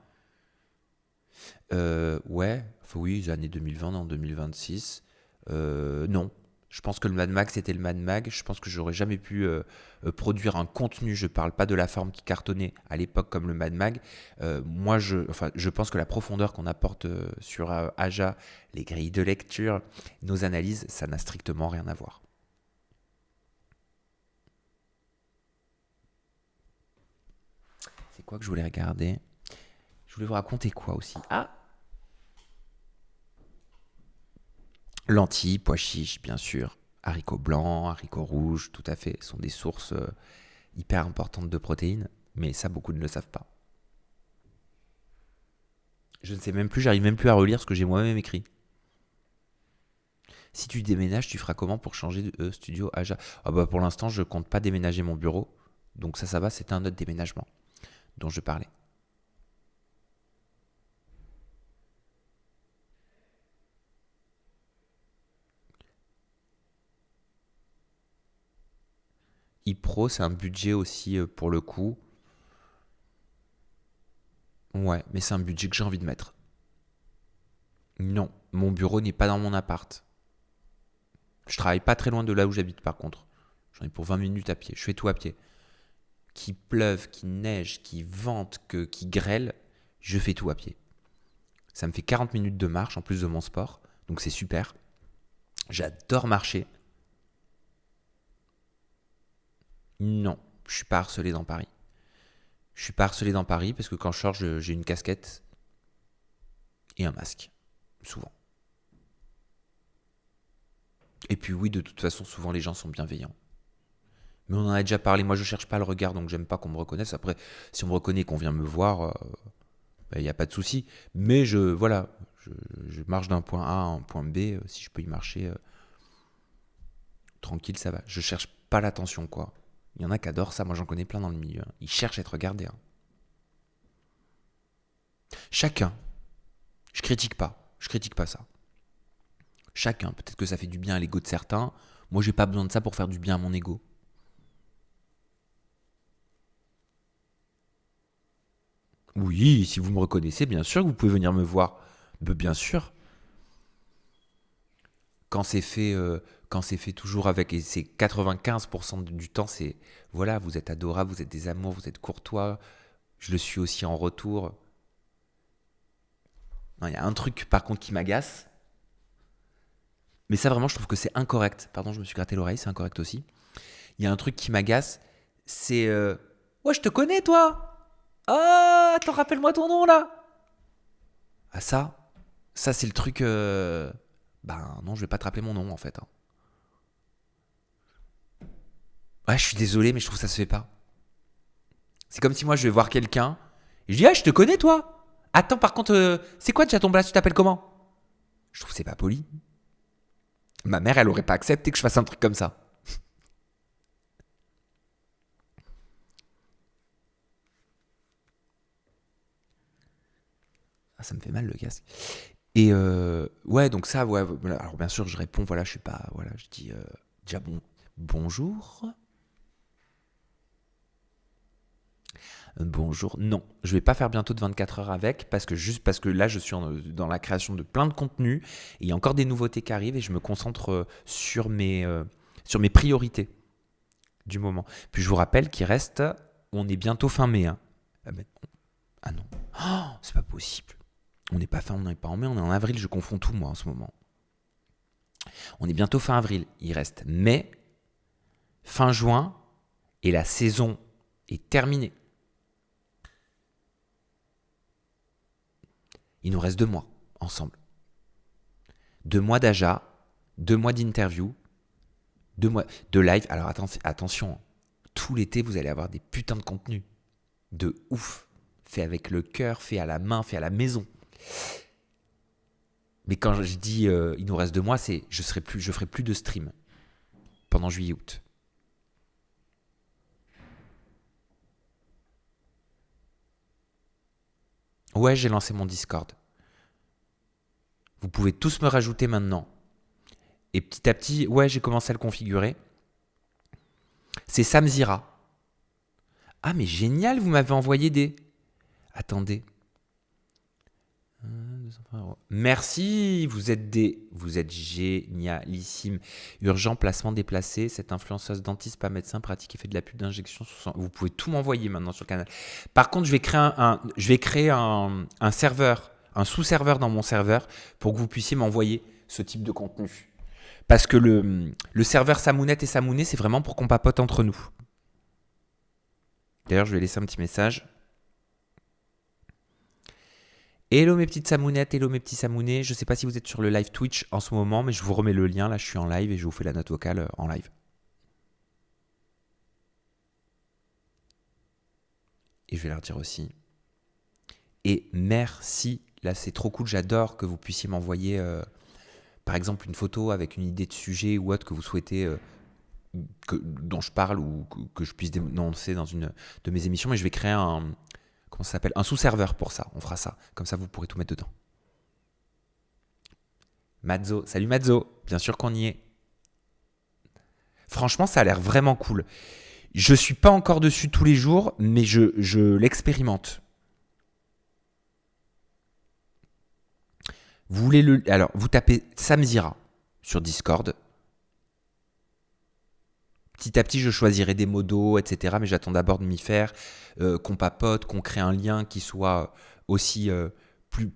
Ouais, enfin oui, les années 2020, en 2026. Non. Je pense que le Mad Mag, c'était le Mad Mag. Je pense que j'aurais jamais pu produire un contenu. Je parle pas de la forme qui cartonnait à l'époque comme le Mad Mag. Moi, je pense que la profondeur qu'on apporte sur Aja, les grilles de lecture, nos analyses, ça n'a strictement rien à voir. C'est quoi que je voulais regarder? Je voulais vous raconter quoi aussi? Ah! Lentilles, pois chiches, bien sûr. Haricots blancs, haricots rouges, tout à fait. Sont des sources hyper importantes de protéines. Mais ça, beaucoup ne le savent pas. Je ne sais même plus, j'arrive même plus à relire ce que j'ai moi-même écrit. Si tu déménages, tu feras comment pour changer de studio Aja? Ah bah pour l'instant, je compte pas déménager mon bureau. Donc ça va, c'est un autre déménagement dont je parlais. ePro, c'est un budget aussi pour le coup. Ouais, mais c'est un budget que j'ai envie de mettre. Non, mon bureau n'est pas dans mon appart. Je travaille pas très loin de là où j'habite par contre. J'en ai pour 20 minutes à pied. Je fais tout à pied. Qu'il pleuve, qu'il neige, qu'il vente, qu'il grêle, je fais tout à pied. Ça me fait 40 minutes de marche en plus de mon sport. Donc c'est super. J'adore marcher. Non, je suis pas harcelé dans Paris. Je suis pas harcelé dans Paris parce que quand je sors, j'ai une casquette et un masque. Souvent. Et puis oui, de toute façon, souvent les gens sont bienveillants. Mais on en a déjà parlé. Moi, je cherche pas le regard, donc j'aime pas qu'on me reconnaisse. Après, si on me reconnaît et qu'on vient me voir, il n'y a pas de souci. Mais je marche d'un point A à un point B. Si je peux y marcher tranquille, ça va. Je cherche pas l'attention, quoi. Il y en a qui adorent ça. Moi, j'en connais plein dans le milieu. Hein. Ils cherchent à être regardés. Hein. Chacun. Je critique pas. Je critique pas ça. Chacun. Peut-être que ça fait du bien à l'ego de certains. Moi, j'ai pas besoin de ça pour faire du bien à mon ego. Oui, si vous me reconnaissez, bien sûr que vous pouvez venir me voir. Bien sûr. Quand c'est fait toujours avec, et c'est 95% du temps, c'est, voilà, vous êtes adorable, vous êtes des amours, vous êtes courtois. Je le suis aussi en retour. Non, il y a un truc, par contre, qui m'agace. Mais ça, vraiment, je trouve que c'est incorrect. Pardon, je me suis gratté l'oreille, c'est incorrect aussi. Il y a un truc qui m'agace, c'est... Ouais, je te connais, toi. Ah, attends, rappelle-moi ton nom, là. Ah, ça c'est le truc... Ben non, je vais pas te rappeler mon nom, en fait. Hein. Ouais, je suis désolé, mais je trouve que ça se fait pas. C'est comme si moi, je vais voir quelqu'un, et je dis, ah, je te connais, toi. Attends, par contre, c'est quoi déjà ton blast, tu t'appelles comment? Je trouve que c'est pas poli. Ma mère, elle aurait pas accepté que je fasse un truc comme ça. Ah, ça me fait mal le casque. Et ouais, donc ça, ouais, voilà. Alors bien sûr, je réponds, voilà, je suis pas, voilà, je dis déjà bonjour. Bonjour. Non, je vais pas faire bientôt de 24 heures avec parce que là, je suis dans la création de plein de contenus. Et il y a encore des nouveautés qui arrivent et je me concentre sur mes priorités du moment. Puis je vous rappelle qu'il reste, on est bientôt fin mai. Hein. Ah non, oh, c'est pas possible. On n'est pas en mai, on est en avril, je confonds tout moi en ce moment. On est bientôt fin avril, il reste mai, fin juin, et la saison est terminée. Il nous reste 2 mois ensemble. 2 mois d'AJA, 2 mois d'interview, 2 mois de live. Alors attention, tout l'été vous allez avoir des putains de contenus. De ouf. Fait avec le cœur, fait à la main, fait à la maison. Mais quand je dis il nous reste 2 mois, c'est je ferai plus de stream pendant juillet-août. Ouais, j'ai lancé mon Discord. Vous pouvez tous me rajouter maintenant. Et petit à petit, ouais, j'ai commencé à le configurer. C'est Samzira. Ah, mais génial, vous m'avez envoyé des... Attendez. Merci, vous êtes génialissime. Urgent, placement déplacé. Cette influenceuse dentiste, pas médecin, pratique et fait de la pub d'injection. Vous pouvez tout m'envoyer maintenant sur le canal. Par contre, je vais créer un serveur, un sous-serveur dans mon serveur pour que vous puissiez m'envoyer ce type de contenu. Parce que le serveur Samounette et Samounet, c'est vraiment pour qu'on papote entre nous. D'ailleurs, je vais laisser un petit message. Hello mes petites Samounettes, hello mes petits Samounets. Je ne sais pas si vous êtes sur le live Twitch en ce moment, mais je vous remets le lien. Là, je suis en live et je vous fais la note vocale en live. Et je vais leur dire aussi. Et merci. Là, c'est trop cool. J'adore que vous puissiez m'envoyer, par exemple, une photo avec une idée de sujet ou autre que vous souhaitez dont je parle ou que je puisse dénoncer dans une de mes émissions. Mais je vais créer un sous-serveur pour ça. On fera ça. Comme ça, vous pourrez tout mettre dedans. Mazzo. Salut Mazzo. Bien sûr qu'on y est. Franchement, ça a l'air vraiment cool. Je suis pas encore dessus tous les jours, mais je l'expérimente. Alors, vous tapez Samzira sur Discord. Petit à petit, je choisirai des modos, etc. Mais j'attends d'abord de m'y faire, qu'on papote, qu'on crée un lien qui soit aussi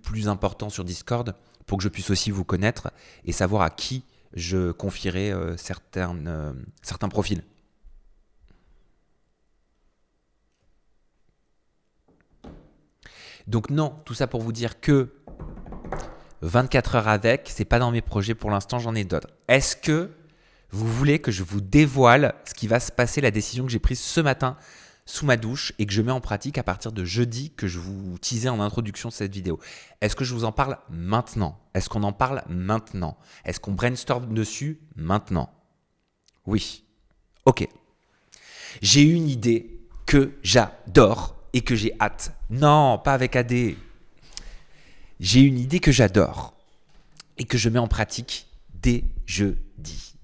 plus important sur Discord pour que je puisse aussi vous connaître et savoir à qui je confierai certains profils. Donc non, tout ça pour vous dire que 24 heures avec, c'est pas dans mes projets pour l'instant, j'en ai d'autres. Est-ce que vous voulez que je vous dévoile ce qui va se passer, la décision que j'ai prise ce matin sous ma douche et que je mets en pratique à partir de jeudi que je vous teasais en introduction de cette vidéo? Est-ce que je vous en parle maintenant? Est-ce qu'on en parle maintenant? Est-ce qu'on brainstorm dessus maintenant? Oui. Ok. J'ai une idée que j'adore et que j'ai hâte. Non, pas avec AD. J'ai une idée que j'adore et que je mets en pratique dès jeudi.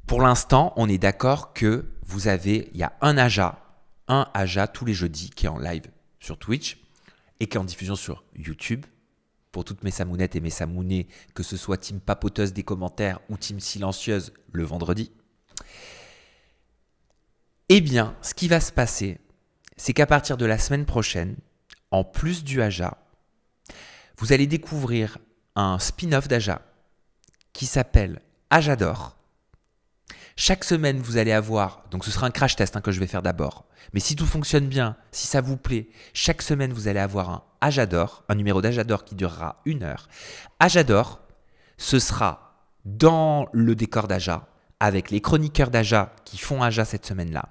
Pour l'instant, on est d'accord que il y a un AJA tous les jeudis qui est en live sur Twitch et qui est en diffusion sur YouTube pour toutes mes Samounettes et mes Samounets, que ce soit team papoteuse des commentaires ou team silencieuse le vendredi. Eh bien, ce qui va se passer, c'est qu'à partir de la semaine prochaine, en plus du AJA, vous allez découvrir un spin-off d'AJA qui s'appelle AJAdore. Chaque semaine, vous allez avoir, donc ce sera un crash test que je vais faire d'abord, mais si tout fonctionne bien, si ça vous plaît, chaque semaine, vous allez avoir un AJAdore, un numéro d'AJAdore qui durera 1 heure. AJAdore, ce sera dans le décor d'AJA, avec les chroniqueurs d'AJA qui font AJA cette semaine-là.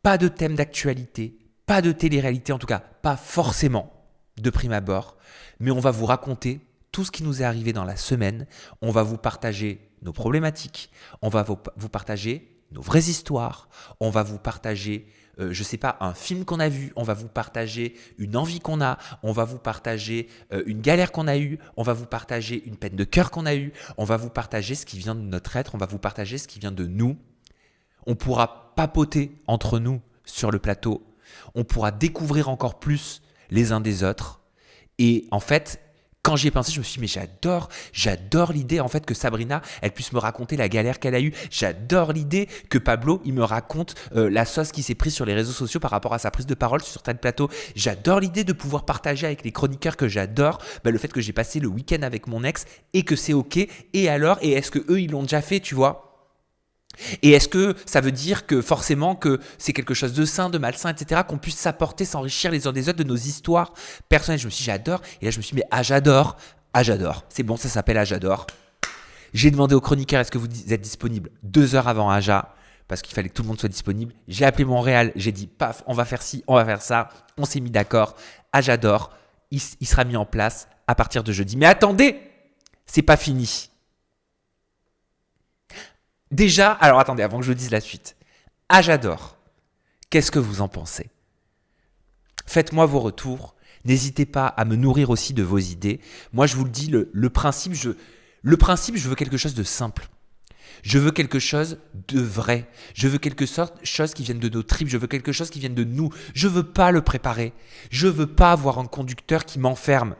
Pas de thème d'actualité, pas de télé-réalité, en tout cas, pas forcément de prime abord, mais on va vous raconter tout ce qui nous est arrivé dans la semaine, on va vous partager nos problématiques, on va vous partager nos vraies histoires, on va vous partager je sais pas, un film qu'on a vu, on va vous partager une envie qu'on a, on va vous partager une galère qu'on a eue, on va vous partager une peine de cœur qu'on a eue, on va vous partager ce qui vient de notre être, on va vous partager ce qui vient de nous. On pourra papoter entre nous sur le plateau, on pourra découvrir encore plus les uns des autres. Et en fait, quand j'y ai pensé, je me suis dit, mais j'adore l'idée en fait que Sabrina, elle puisse me raconter la galère qu'elle a eue. J'adore l'idée que Pablo, il me raconte la sauce qui s'est prise sur les réseaux sociaux par rapport à sa prise de parole sur certains plateaux. J'adore l'idée de pouvoir partager avec les chroniqueurs que j'adore le fait que j'ai passé le week-end avec mon ex et que c'est ok. Et alors, et est-ce que eux, ils l'ont déjà fait, tu vois ? Et est-ce que ça veut dire que forcément que c'est quelque chose de sain, de malsain, etc., qu'on puisse s'apporter, s'enrichir les uns des autres de nos histoires personnelles. Je me suis dit, j'adore. Et là, je me suis dit, mais j'adore. C'est bon, ça s'appelle j'adore. J'ai demandé au chroniqueur, est-ce que vous êtes disponible 2 heures avant Aja, parce qu'il fallait que tout le monde soit disponible. J'ai appelé Montréal, j'ai dit, paf, on va faire ci, on va faire ça. On s'est mis d'accord. J'adore. Il sera mis en place à partir de jeudi. Mais attendez, c'est pas fini. Déjà, alors attendez, avant que je dise la suite. J'adore. Qu'est-ce que vous en pensez ? Faites-moi vos retours. N'hésitez pas à me nourrir aussi de vos idées. Moi, je vous le dis, le principe, je veux quelque chose de simple. Je veux quelque chose de vrai. Je veux quelque chose qui vienne de nos tripes. Je veux quelque chose qui vienne de nous. Je veux pas le préparer. Je veux pas avoir un conducteur qui m'enferme.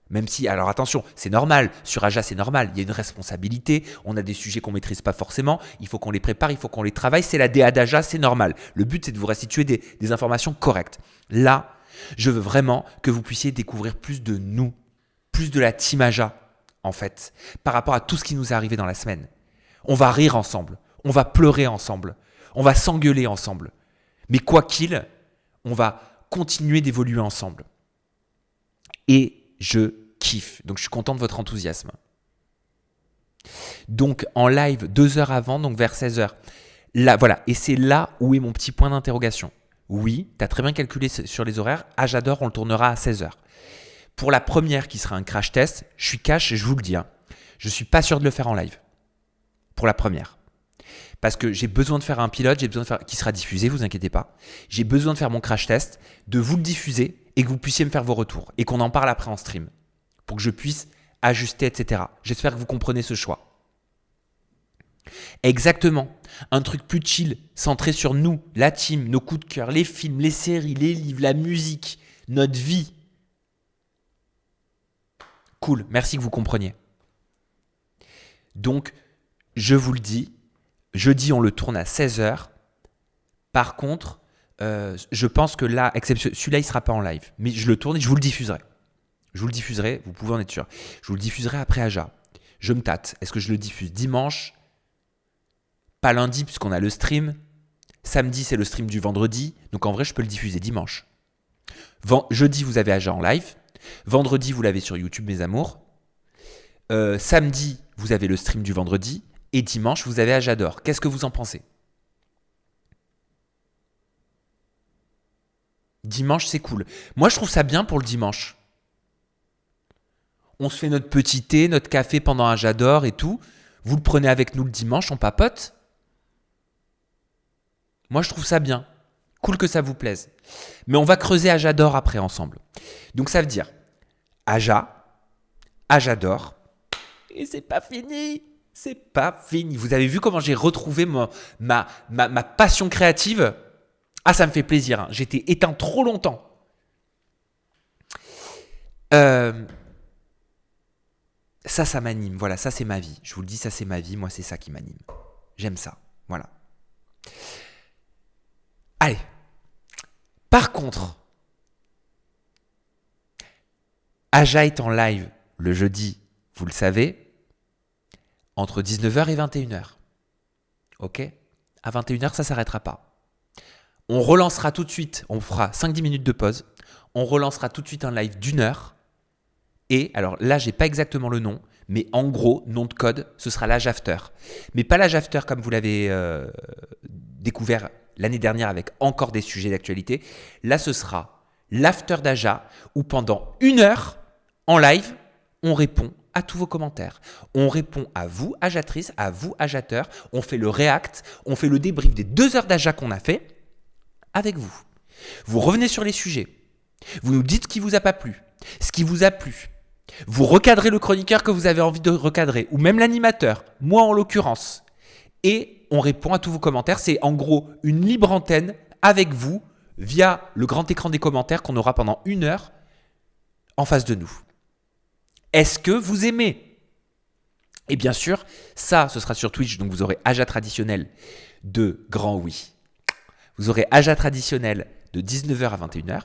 Même si, alors attention, c'est normal, sur Aja c'est normal, il y a une responsabilité, on a des sujets qu'on ne maîtrise pas forcément, il faut qu'on les prépare, il faut qu'on les travaille, c'est la DA d'Aja, c'est normal. Le but c'est de vous restituer des informations correctes. Là, je veux vraiment que vous puissiez découvrir plus de nous, plus de la team Aja, en fait, par rapport à tout ce qui nous est arrivé dans la semaine. On va rire ensemble, on va pleurer ensemble, on va s'engueuler ensemble. Mais quoi qu'il, on va continuer d'évoluer ensemble. Et je kiffe. Donc, je suis content de votre enthousiasme. Donc, en live, 2 heures avant, donc vers 16h. Là, voilà. Et c'est là où est mon petit point d'interrogation. Oui, tu as très bien calculé sur les horaires. J'adore, on le tournera à 16h. Pour la première, qui sera un crash test, je suis cash, je vous le dis. Je ne suis pas sûr de le faire en live. Pour la première. Parce que j'ai besoin de faire un pilote, qui sera diffusé, vous inquiétez pas. J'ai besoin de faire mon crash test, de vous le diffuser et que vous puissiez me faire vos retours et qu'on en parle après en stream pour que je puisse ajuster, etc. J'espère que vous comprenez ce choix. Exactement. Un truc plus chill, centré sur nous, la team, nos coups de cœur, les films, les séries, les livres, la musique, notre vie. Cool, merci que vous compreniez. Donc, je vous le dis, jeudi, on le tourne à 16h. Par contre, je pense que là, celui-là, il ne sera pas en live. Mais je le tourne et je vous le diffuserai. Vous pouvez en être sûr. Je vous le diffuserai après Aja. Je me tâte. Est-ce que je le diffuse dimanche ? Pas lundi, puisqu'on a le stream. Samedi, c'est le stream du vendredi. Donc en vrai, je peux le diffuser dimanche. Jeudi, vous avez Aja en live. Vendredi, vous l'avez sur YouTube, mes amours. Samedi, vous avez le stream du vendredi. Et dimanche, vous avez J'adore. Qu'est-ce que vous en pensez ? Dimanche, c'est cool. Moi, je trouve ça bien pour le dimanche. On se fait notre petit thé, notre café pendant un J'adore et tout. Vous le prenez avec nous le dimanche, on papote. Moi, je trouve ça bien. Cool que ça vous plaise. Mais on va creuser J'adore après ensemble. Donc, ça veut dire Aja, J'adore. Et c'est pas fini. C'est pas fini. Vous avez vu comment j'ai retrouvé ma passion créative ? Ah, ça me fait plaisir. J'étais éteint trop longtemps. Ça m'anime. Voilà, ça, c'est ma vie. Je vous le dis, ça, c'est ma vie. Moi, c'est ça qui m'anime. J'aime ça. Voilà. Allez. Par contre, Aja est en live le jeudi, vous le savez, entre 19h et 21h. Ok ? À 21h, ça ne s'arrêtera pas. On relancera tout de suite, on fera 5-10 minutes de pause, on relancera tout de suite un live d'1 heure. Et alors là, je n'ai pas exactement le nom, mais en gros, nom de code, ce sera l'Age After. Mais pas l'Age After comme vous l'avez découvert l'année dernière avec encore des sujets d'actualité. Là, ce sera l'After d'Aja où pendant 1 heure, en live, on répond à tous vos commentaires. On répond à vous, Ajatrices, à vous, Ajateurs. On fait le react, on fait le débrief des 2 heures d'Aja qu'on a fait. avec vous. Vous revenez sur les sujets. Vous nous dites ce qui vous a pas plu, ce qui vous a plu. Vous recadrez le chroniqueur que vous avez envie de recadrer, ou même l'animateur, moi en l'occurrence. Et on répond à tous vos commentaires. C'est en gros une libre antenne avec vous via le grand écran des commentaires qu'on aura pendant 1 heure en face de nous. Est-ce que vous aimez ? Et bien sûr, ça, ce sera sur Twitch, donc vous aurez Aja traditionnel de Grand Oui. Vous aurez Aja traditionnel de 19h à 21h.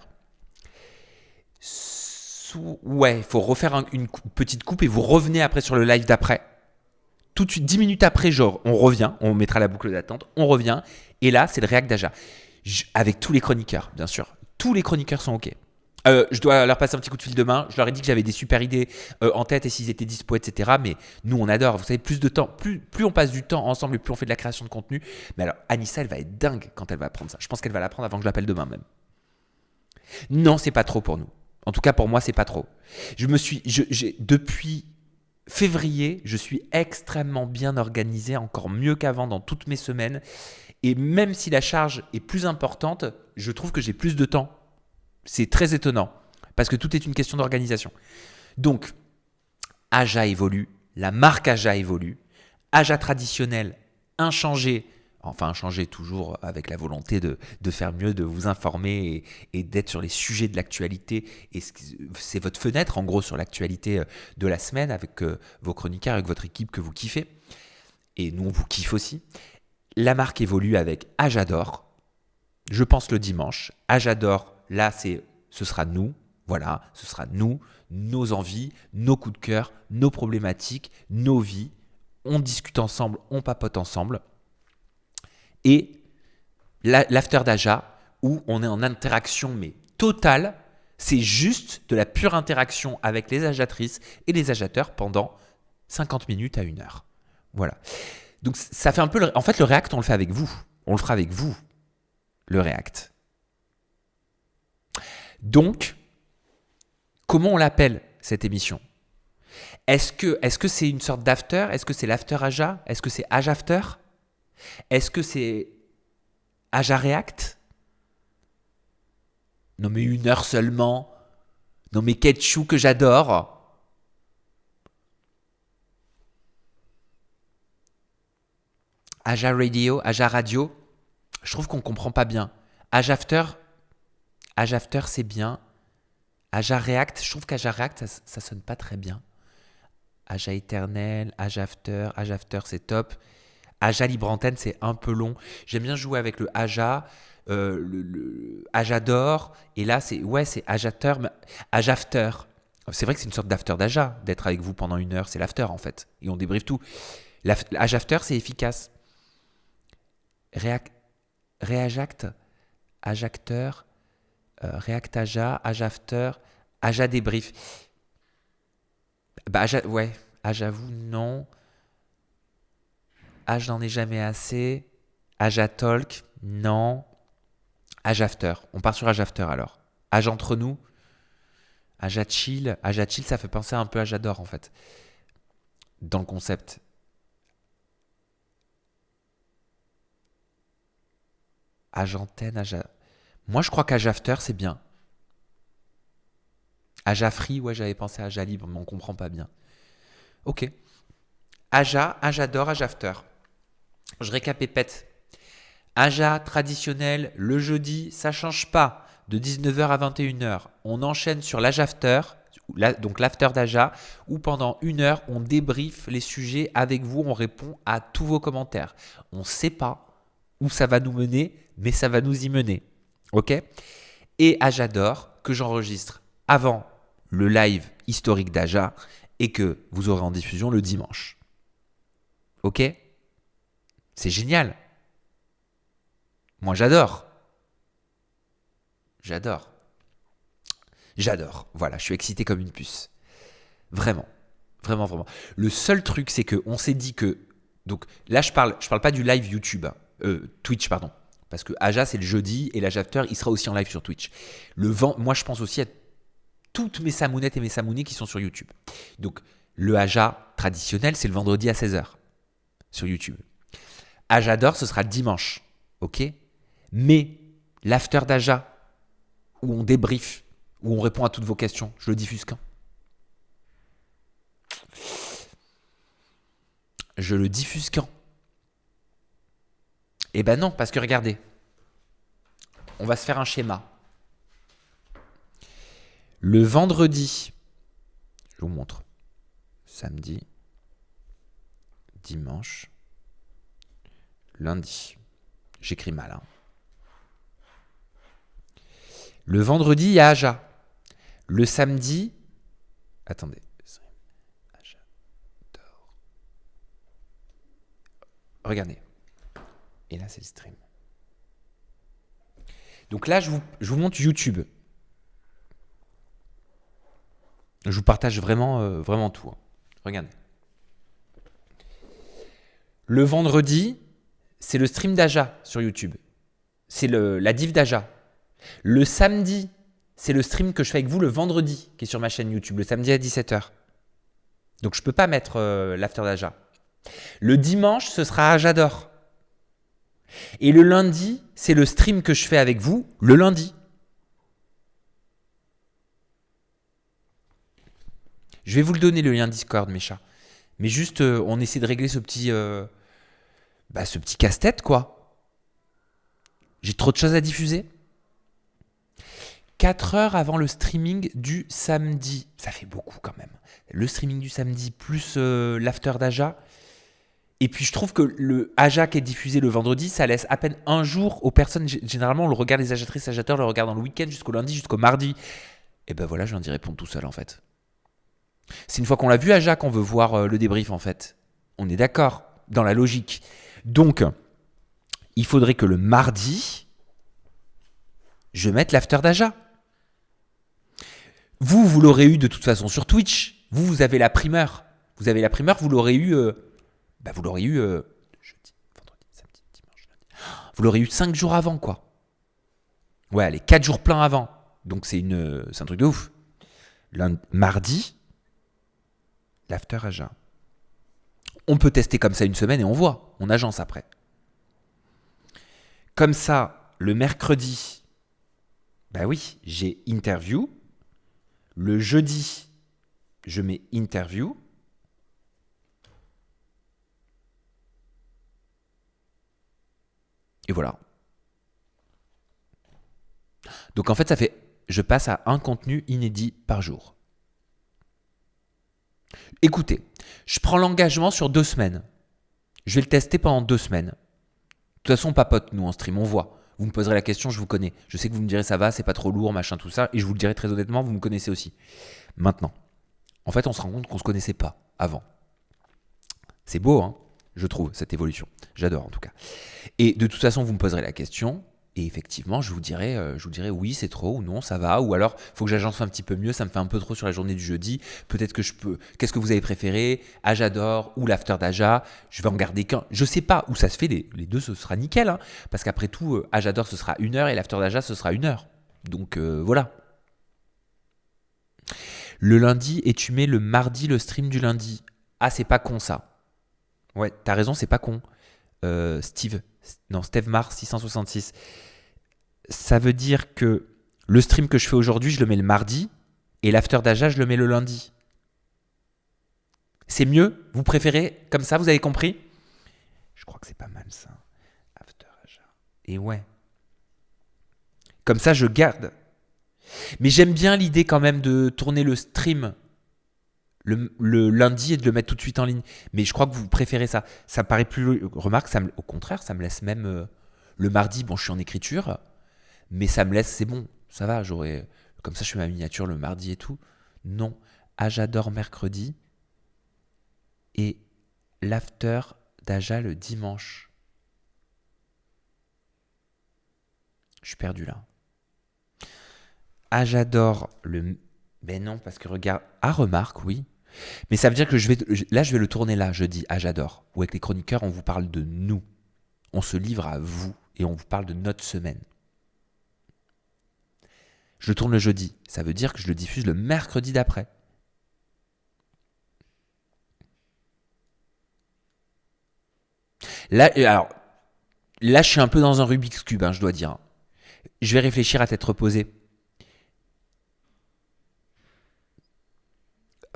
Ouais, il faut refaire une petite coupe et vous revenez après sur le live d'après. Tout de suite, 10 minutes après, genre, on revient, on mettra la boucle d'attente, on revient. Et là, c'est le React d'Aja. Avec tous les chroniqueurs, bien sûr. Tous les chroniqueurs sont OK. Je dois leur passer un petit coup de fil demain. Je leur ai dit que j'avais des super idées en tête et s'ils étaient dispo, etc. Mais nous, on adore. Vous savez, plus de temps, plus on passe du temps ensemble et plus on fait de la création de contenu. Mais alors, Anissa, elle va être dingue quand elle va apprendre ça. Je pense qu'elle va l'apprendre avant que je l'appelle demain même. Non, c'est pas trop pour nous. En tout cas, pour moi, c'est pas trop. Depuis février, je suis extrêmement bien organisé, encore mieux qu'avant dans toutes mes semaines. Et même si la charge est plus importante, je trouve que j'ai plus de temps. C'est très étonnant, parce que tout est une question d'organisation. Donc, Aja évolue, la marque Aja évolue, Aja traditionnel, inchangé, enfin inchangé toujours avec la volonté de faire mieux, de vous informer et d'être sur les sujets de l'actualité. Et c'est votre fenêtre, en gros, sur l'actualité de la semaine, avec vos chroniqueurs, avec votre équipe que vous kiffez. Et nous, on vous kiffe aussi. La marque évolue avec Ajador, je pense le dimanche. Ajador, là, ce sera nous, voilà, ce sera nous, nos envies, nos coups de cœur, nos problématiques, nos vies. On discute ensemble, on papote ensemble. Et l'after d'Aja, où on est en interaction, mais totale, c'est juste de la pure interaction avec les ajatrices et les ajateurs pendant 50 minutes à 1 heure. Voilà. Donc ça fait un peu... En fait, le React, on le fait avec vous. On le fera avec vous, le React. Donc, comment on l'appelle, cette émission ? Est-ce que c'est une sorte d'after ? Est-ce que c'est l'after Aja ? Est-ce que c'est Aja After ? Est-ce que c'est Aja React ? Non mais 1 heure seulement. Non mais Ketchou que j'adore. Aja Radio, Aja Radio. Je trouve qu'on comprend pas bien. Aja After c'est bien. Aja React, je trouve qu'Aja React ça sonne pas très bien. Aja Eternel, Aja After c'est top. Aja Libre Antenne, c'est un peu long. J'aime bien jouer avec le Aja, le Ajador. Et là, c'est Ajater, mais Aja After. C'est vrai que c'est une sorte d'after d'Aja, d'être avec vous pendant 1 heure. C'est l'after, en fait. Et on débriefe tout. Aja After, c'est efficace. Reajact, Ajacteur, React Aja, Aja After, Aja Débrief. Bah, Aja vous, non. Aja n'en est jamais assez. Aja Talk, non. Aja After. On part sur Aja After alors. Aja entre nous. Aja Chill, ça fait penser un peu à J'adore en fait. Dans le concept. Aja Antenne, Aja... Moi je crois qu'Aja After c'est bien. Aja Free, ouais j'avais pensé à Aja Libre, mais on comprend pas bien. Ok. Aja, Ajador, Aja After. Je récapépète. Aja traditionnel, le jeudi, ça change pas. De 19h à 21h, on enchaîne sur l'Aja After, donc l'after d'Aja, où pendant 1 heure, on débriefe les sujets avec vous, on répond à tous vos commentaires. On ne sait pas où ça va nous mener, mais ça va nous y mener. Ok ? Et Ajador, que j'enregistre avant le live historique d'Aja et que vous aurez en diffusion le dimanche. Ok ? C'est génial. Moi, j'adore. Voilà, je suis excité comme une puce. Vraiment. Le seul truc, c'est qu'on s'est dit que... Donc là, je parle pas du live YouTube. Twitch, pardon. Parce que Aja, c'est le jeudi et l'Aja After, il sera aussi en live sur Twitch. Moi, je pense aussi à toutes mes samounettes et mes samounets qui sont sur YouTube. Donc, le Aja traditionnel, c'est le vendredi à 16h sur YouTube. Ajador, ce sera le dimanche. Ok ? Mais l'after d'Aja, où on débrief, où on répond à toutes vos questions, je le diffuse quand? Je le diffuse quand? Eh ben non, parce que regardez, on va se faire un schéma. Le vendredi, je vous montre, samedi, dimanche, lundi. J'écris mal. Hein. Le vendredi, il y a Aja. Le samedi, attendez. Aja dort. Regardez. Et là, c'est le stream. Donc là, je vous montre YouTube. Je vous partage vraiment, vraiment tout. Hein. Regardez. Le vendredi, c'est le stream d'Aja sur YouTube. C'est la div d'Aja. Le samedi, c'est le stream que je fais avec vous le vendredi, qui est sur ma chaîne YouTube, le samedi à 17h. Donc je ne peux pas mettre l'after d'Aja. Le dimanche, ce sera Aja dort. Et le lundi, c'est le stream que je fais avec vous le lundi. Je vais vous le donner, le lien Discord, mes chats. Mais juste, on essaie de régler ce petit casse-tête, quoi. J'ai trop de choses à diffuser. 4 heures avant le streaming du samedi. Ça fait beaucoup quand même. Le streaming du samedi plus l'after d'Aja. Et puis je trouve que le Aja qui est diffusé le vendredi, ça laisse à peine un jour aux personnes. Généralement, on le regarde, les agiatrices, agiateurs le regardent dans le week-end jusqu'au lundi, jusqu'au mardi. Et ben voilà, je viens d'y répondre tout seul en fait. C'est une fois qu'on l'a vu Aja qu'on veut voir le débrief en fait. On est d'accord dans la logique. Donc, il faudrait que le mardi, je mette l'after d'Aja. Vous l'aurez eu de toute façon sur Twitch. Vous avez la primeur. Vous avez la primeur, vous l'aurez eu... vous l'aurez eu jeudi, vendredi, samedi, dimanche, lundi. Vous l'aurez eu 5 jours avant, quoi. Ouais, allez, 4 jours pleins avant. Donc c'est un truc de ouf. Mardi, l'after Aja. On peut tester comme ça une semaine et on voit. On agence après. Comme ça, le mercredi, oui, j'ai interview. Le jeudi, je mets interview. Et voilà. Donc en fait, je passe à un contenu inédit par jour. Écoutez, je prends l'engagement sur 2 semaines. Je vais le tester pendant 2 semaines. De toute façon, on papote, nous, en stream, on voit. Vous me poserez la question, je vous connais. Je sais que vous me direz ça va, c'est pas trop lourd, machin, tout ça. Et je vous le dirai très honnêtement, vous me connaissez aussi. Maintenant, en fait, on se rend compte qu'on se connaissait pas avant. C'est beau, hein, je trouve, cette évolution. J'adore, en tout cas. Et de toute façon, vous me poserez la question. Et effectivement, je vous dirai oui, c'est trop, ou non, ça va. Ou alors, il faut que j'agence un petit peu mieux, ça me fait un peu trop sur la journée du jeudi. Peut-être que je peux... Qu'est-ce que vous avez préféré? Aja dort ou l'after d'Aja? Je vais en garder qu'un. Je sais pas où ça se fait, les deux, ce sera nickel. Hein, parce qu'après tout, Aja dort, ce sera 1 heure et l'after d'Aja, ce sera 1 heure. Donc, voilà. Le lundi, et tu mets le mardi, le stream du lundi. Ah, c'est pas con, ça. Ouais, t'as raison, c'est pas con. Steve Mars 666. Ça veut dire que le stream que je fais aujourd'hui, je le mets le mardi et l'after d'Aja, je le mets le lundi. C'est mieux? Vous préférez comme ça? Vous avez compris? Je crois que c'est pas mal ça. After Aja. Et ouais. Comme ça, je garde. Mais j'aime bien l'idée quand même de tourner le stream le lundi et de le mettre tout de suite en ligne. Mais je crois que vous préférez ça. Ça me paraît plus... Remarque, au contraire, ça me laisse même... le mardi, bon, je suis en écriture... Mais ça me laisse, c'est bon, ça va, comme ça je fais ma miniature le mardi et tout. Non, Aja dort mercredi et l'after d'Aja le dimanche. Je suis perdu là. Aja dort Ben non, parce que regarde... Ah, remarque, oui. Mais ça veut dire que je vais le tourner là, jeudi, Aja dort. Où avec les chroniqueurs, on vous parle de nous. On se livre à vous et on vous parle de notre semaine. Je le tourne le jeudi. Ça veut dire que je le diffuse le mercredi d'après. Là, je suis un peu dans un Rubik's Cube, hein, je dois dire. Je vais réfléchir à tête reposée.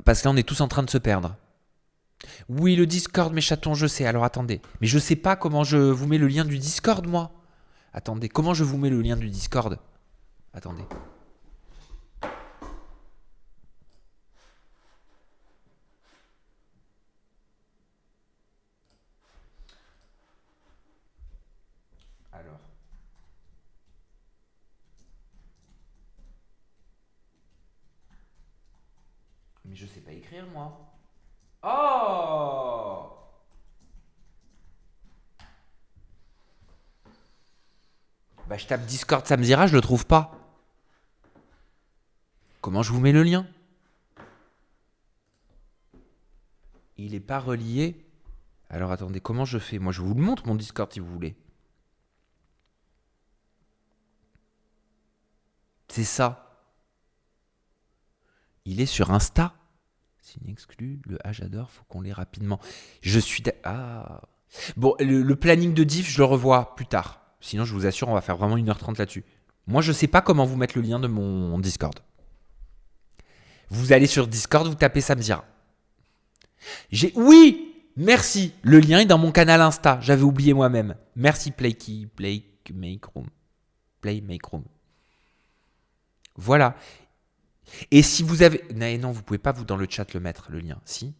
Parce que là, on est tous en train de se perdre. Oui, le Discord, mes chatons, je sais. Alors attendez. Mais je sais pas comment je vous mets le lien du Discord, moi. Attendez, comment je vous mets le lien du Discord? Attendez. Alors. Mais je sais pas écrire, moi. Oh! Bah, je tape Discord Samzira, je le trouve pas. Comment je vous mets le lien? Il est pas relié. Alors attendez, comment je fais? Moi, je vous le montre, mon Discord, si vous voulez. C'est ça. Il est sur Insta. Signe exclu, le H j'adore, faut qu'on l'ait rapidement. Je suis... Ah. Bon, le planning de diff, je le revois plus tard. Sinon, je vous assure, on va faire vraiment 1h30 là-dessus. Moi, je sais pas comment vous mettre le lien de mon Discord. Vous allez sur Discord, vous tapez Samzira. Oui, merci. Le lien est dans mon canal Insta. J'avais oublié moi-même. Merci Make Room. Voilà. Et si vous avez... Non, vous pouvez pas vous dans le chat le mettre, le lien. Si.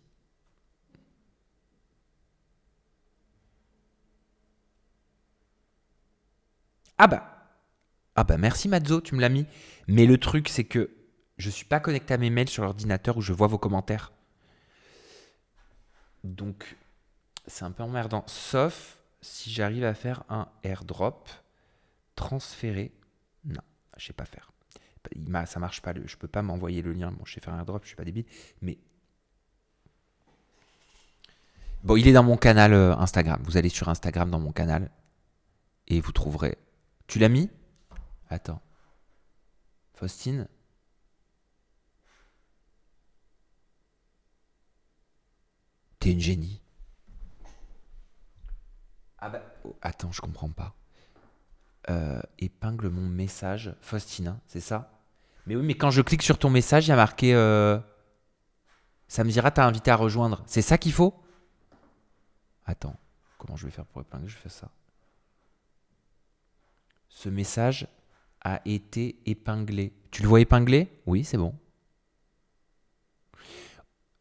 Ah bah merci Mazzo, tu me l'as mis. Mais le truc, c'est que je suis pas connecté à mes mails sur l'ordinateur où je vois vos commentaires. Donc, c'est un peu emmerdant. Sauf si j'arrive à faire un airdrop transféré. Non, je sais pas faire. Ça marche pas. Je peux pas m'envoyer le lien. Bon, je sais faire un airdrop, je suis pas débile. Mais bon, il est dans mon canal Instagram. Vous allez sur Instagram dans mon canal et vous trouverez. Tu l'as mis? Attends. Faustine? T'es une génie. Ah bah... Oh, attends, je comprends pas. Épingle mon message. Faustine, c'est ça? Mais oui, mais quand je clique sur ton message, il y a marqué... Ça me dira t'as invité à rejoindre. C'est ça qu'il faut? Attends, comment je vais faire pour épingler? Je fais ça. Ce message a été épinglé. Tu le vois épinglé? Oui, c'est bon.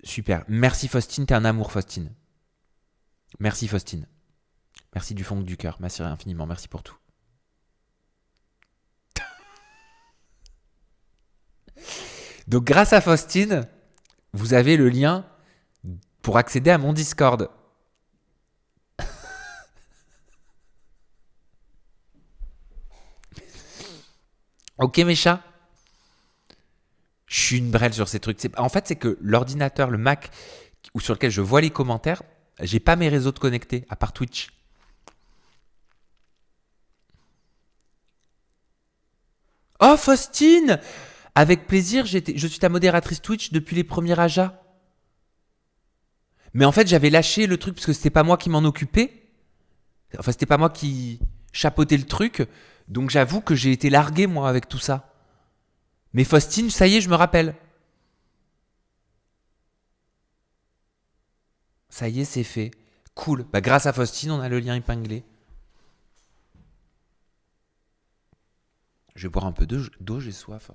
Super. Merci Faustine, t'es un amour Faustine. Merci Faustine. Merci du fond du cœur. Merci infiniment. Merci pour tout. Donc grâce à Faustine, vous avez le lien pour accéder à mon Discord. Ok mes chats? Je suis une brêle sur ces trucs. En fait, c'est que l'ordinateur, le Mac, ou sur lequel je vois les commentaires, j'ai pas mes réseaux de connectés, à part Twitch. Oh, Faustine! Avec plaisir, je suis ta modératrice Twitch depuis les premiers Aja. Mais en fait, j'avais lâché le truc parce que c'était pas moi qui m'en occupais. Enfin, c'était pas moi qui chapeautais le truc. Donc j'avoue que j'ai été largué, moi, avec tout ça. Mais Faustine, ça y est, je me rappelle. Ça y est, c'est fait. Cool. Bah, grâce à Faustine, on a le lien épinglé. Je vais boire un peu d'eau, j'ai soif.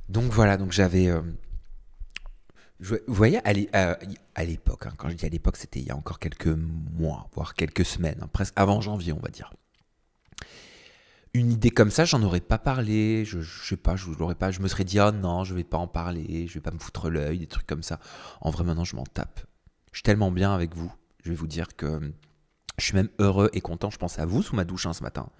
Donc voilà, donc j'avais... vous voyez, à l'époque, hein, quand je dis à l'époque, c'était il y a encore quelques mois, voire quelques semaines, hein, presque avant janvier, on va dire. Une idée comme ça, j'en aurais pas parlé, je sais pas, je me serais dit, oh non, je vais pas en parler, je vais pas me foutre l'œil, des trucs comme ça. En vrai, maintenant, je m'en tape. Je suis tellement bien avec vous, je vais vous dire que je suis même heureux et content. Je pensais à vous sous ma douche ce matin.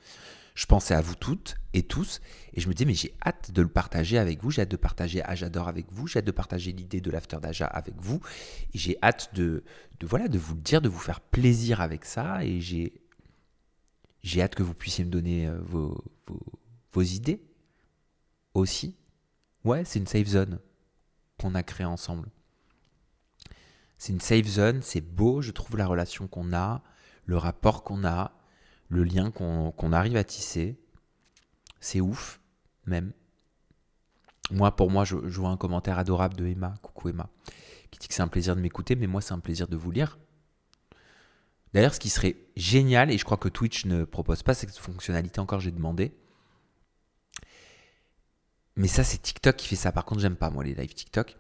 Je pensais à vous toutes et tous, et je me disais, mais j'ai hâte de le partager avec vous, j'ai hâte de partager Ajador avec vous, j'ai hâte de partager l'idée de l'After d'Aja avec vous, et j'ai hâte de vous le dire, de vous faire plaisir avec ça, et j'ai J'ai hâte que vous puissiez me donner vos idées aussi. Ouais, c'est une safe zone qu'on a créée ensemble. C'est une safe zone, c'est beau, je trouve, la relation qu'on a, le rapport qu'on a, le lien qu'on arrive à tisser. C'est ouf, même. Moi, pour moi, je vois un commentaire adorable de Emma, coucou Emma, qui dit que c'est un plaisir de m'écouter, mais moi, c'est un plaisir de vous lire. D'ailleurs, ce qui serait génial, et je crois que Twitch ne propose pas cette fonctionnalité encore, j'ai demandé. Mais ça, c'est TikTok qui fait ça. Par contre, j'aime pas, moi, les lives TikTok.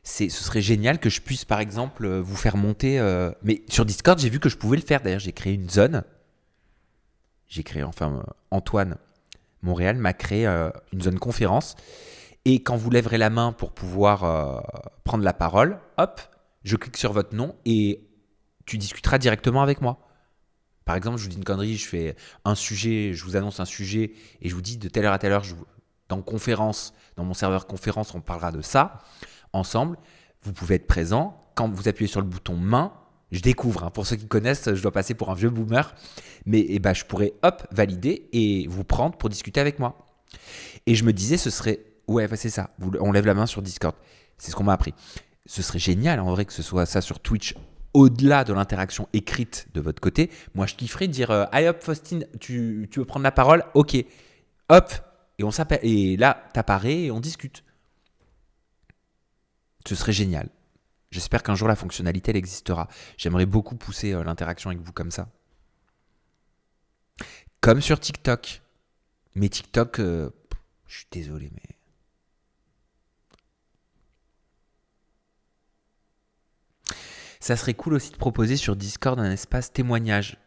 Ce serait génial que je puisse, par exemple, vous faire monter... Mais sur Discord, j'ai vu que je pouvais le faire. D'ailleurs, j'ai créé une zone. Antoine Montréal m'a créé une zone conférence. Et quand vous lèverez la main pour pouvoir prendre la parole, hop, je clique sur votre nom et tu discuteras directement avec moi. Par exemple, je vous dis une connerie, je fais un sujet, je vous annonce un sujet et je vous dis de telle heure à telle heure, dans mon serveur conférence, on parlera de ça. Ensemble, vous pouvez être présent. Quand vous appuyez sur le bouton main, je découvre. Pour ceux qui connaissent, je dois passer pour un vieux boomer. Mais je pourrais, valider et vous prendre pour discuter avec moi. Et je me disais, ce serait... Ouais, c'est ça. On lève la main sur Discord. C'est ce qu'on m'a appris. Ce serait génial, en vrai, que ce soit ça sur Twitch. Au-delà de l'interaction écrite de votre côté, moi, je kifferais dire « Allez hop, Faustine, tu veux prendre la parole ?» Ok. Hop. Et on s'appelle. Et là, t'apparais et on discute. Ce serait génial. J'espère qu'un jour la fonctionnalité elle existera. J'aimerais beaucoup pousser l'interaction avec vous comme ça. Comme sur TikTok. Mais TikTok, je suis désolé, mais... Ça serait cool aussi de proposer sur Discord un espace témoignage.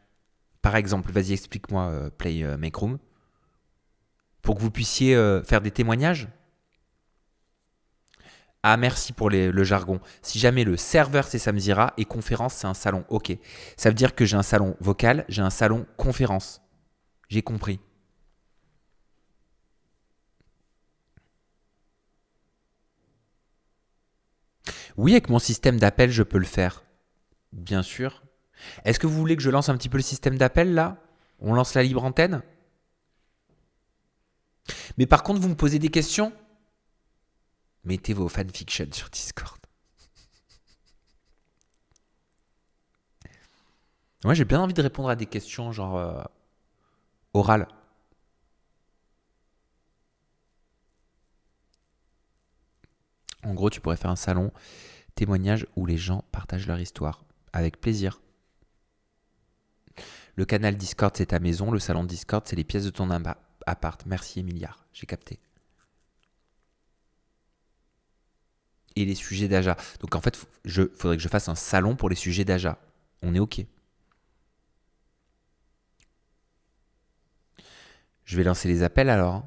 Par exemple, vas-y, explique-moi, Play Make Room. Pour que vous puissiez faire des témoignages. Ah, merci pour le jargon. Si jamais le serveur c'est Samzira et conférence c'est un salon, ok. Ça veut dire que j'ai un salon vocal, j'ai un salon conférence. J'ai compris. Oui, avec mon système d'appel, je peux le faire. Bien sûr. Est-ce que vous voulez que je lance un petit peu le système d'appel là? On lance la libre antenne? Mais par contre, vous me posez des questions? Mettez vos fanfictions sur Discord. Moi, j'ai bien envie de répondre à des questions genre orales. En gros, tu pourrais faire un salon témoignage où les gens partagent leur histoire. Avec plaisir. Le canal Discord, c'est ta maison. Le salon Discord, c'est les pièces de ton appart. Merci, Emilia. J'ai capté. Et les sujets d'Aja. Donc en fait, faudrait que je fasse un salon pour les sujets d'Aja. On est OK. Je vais lancer les appels alors.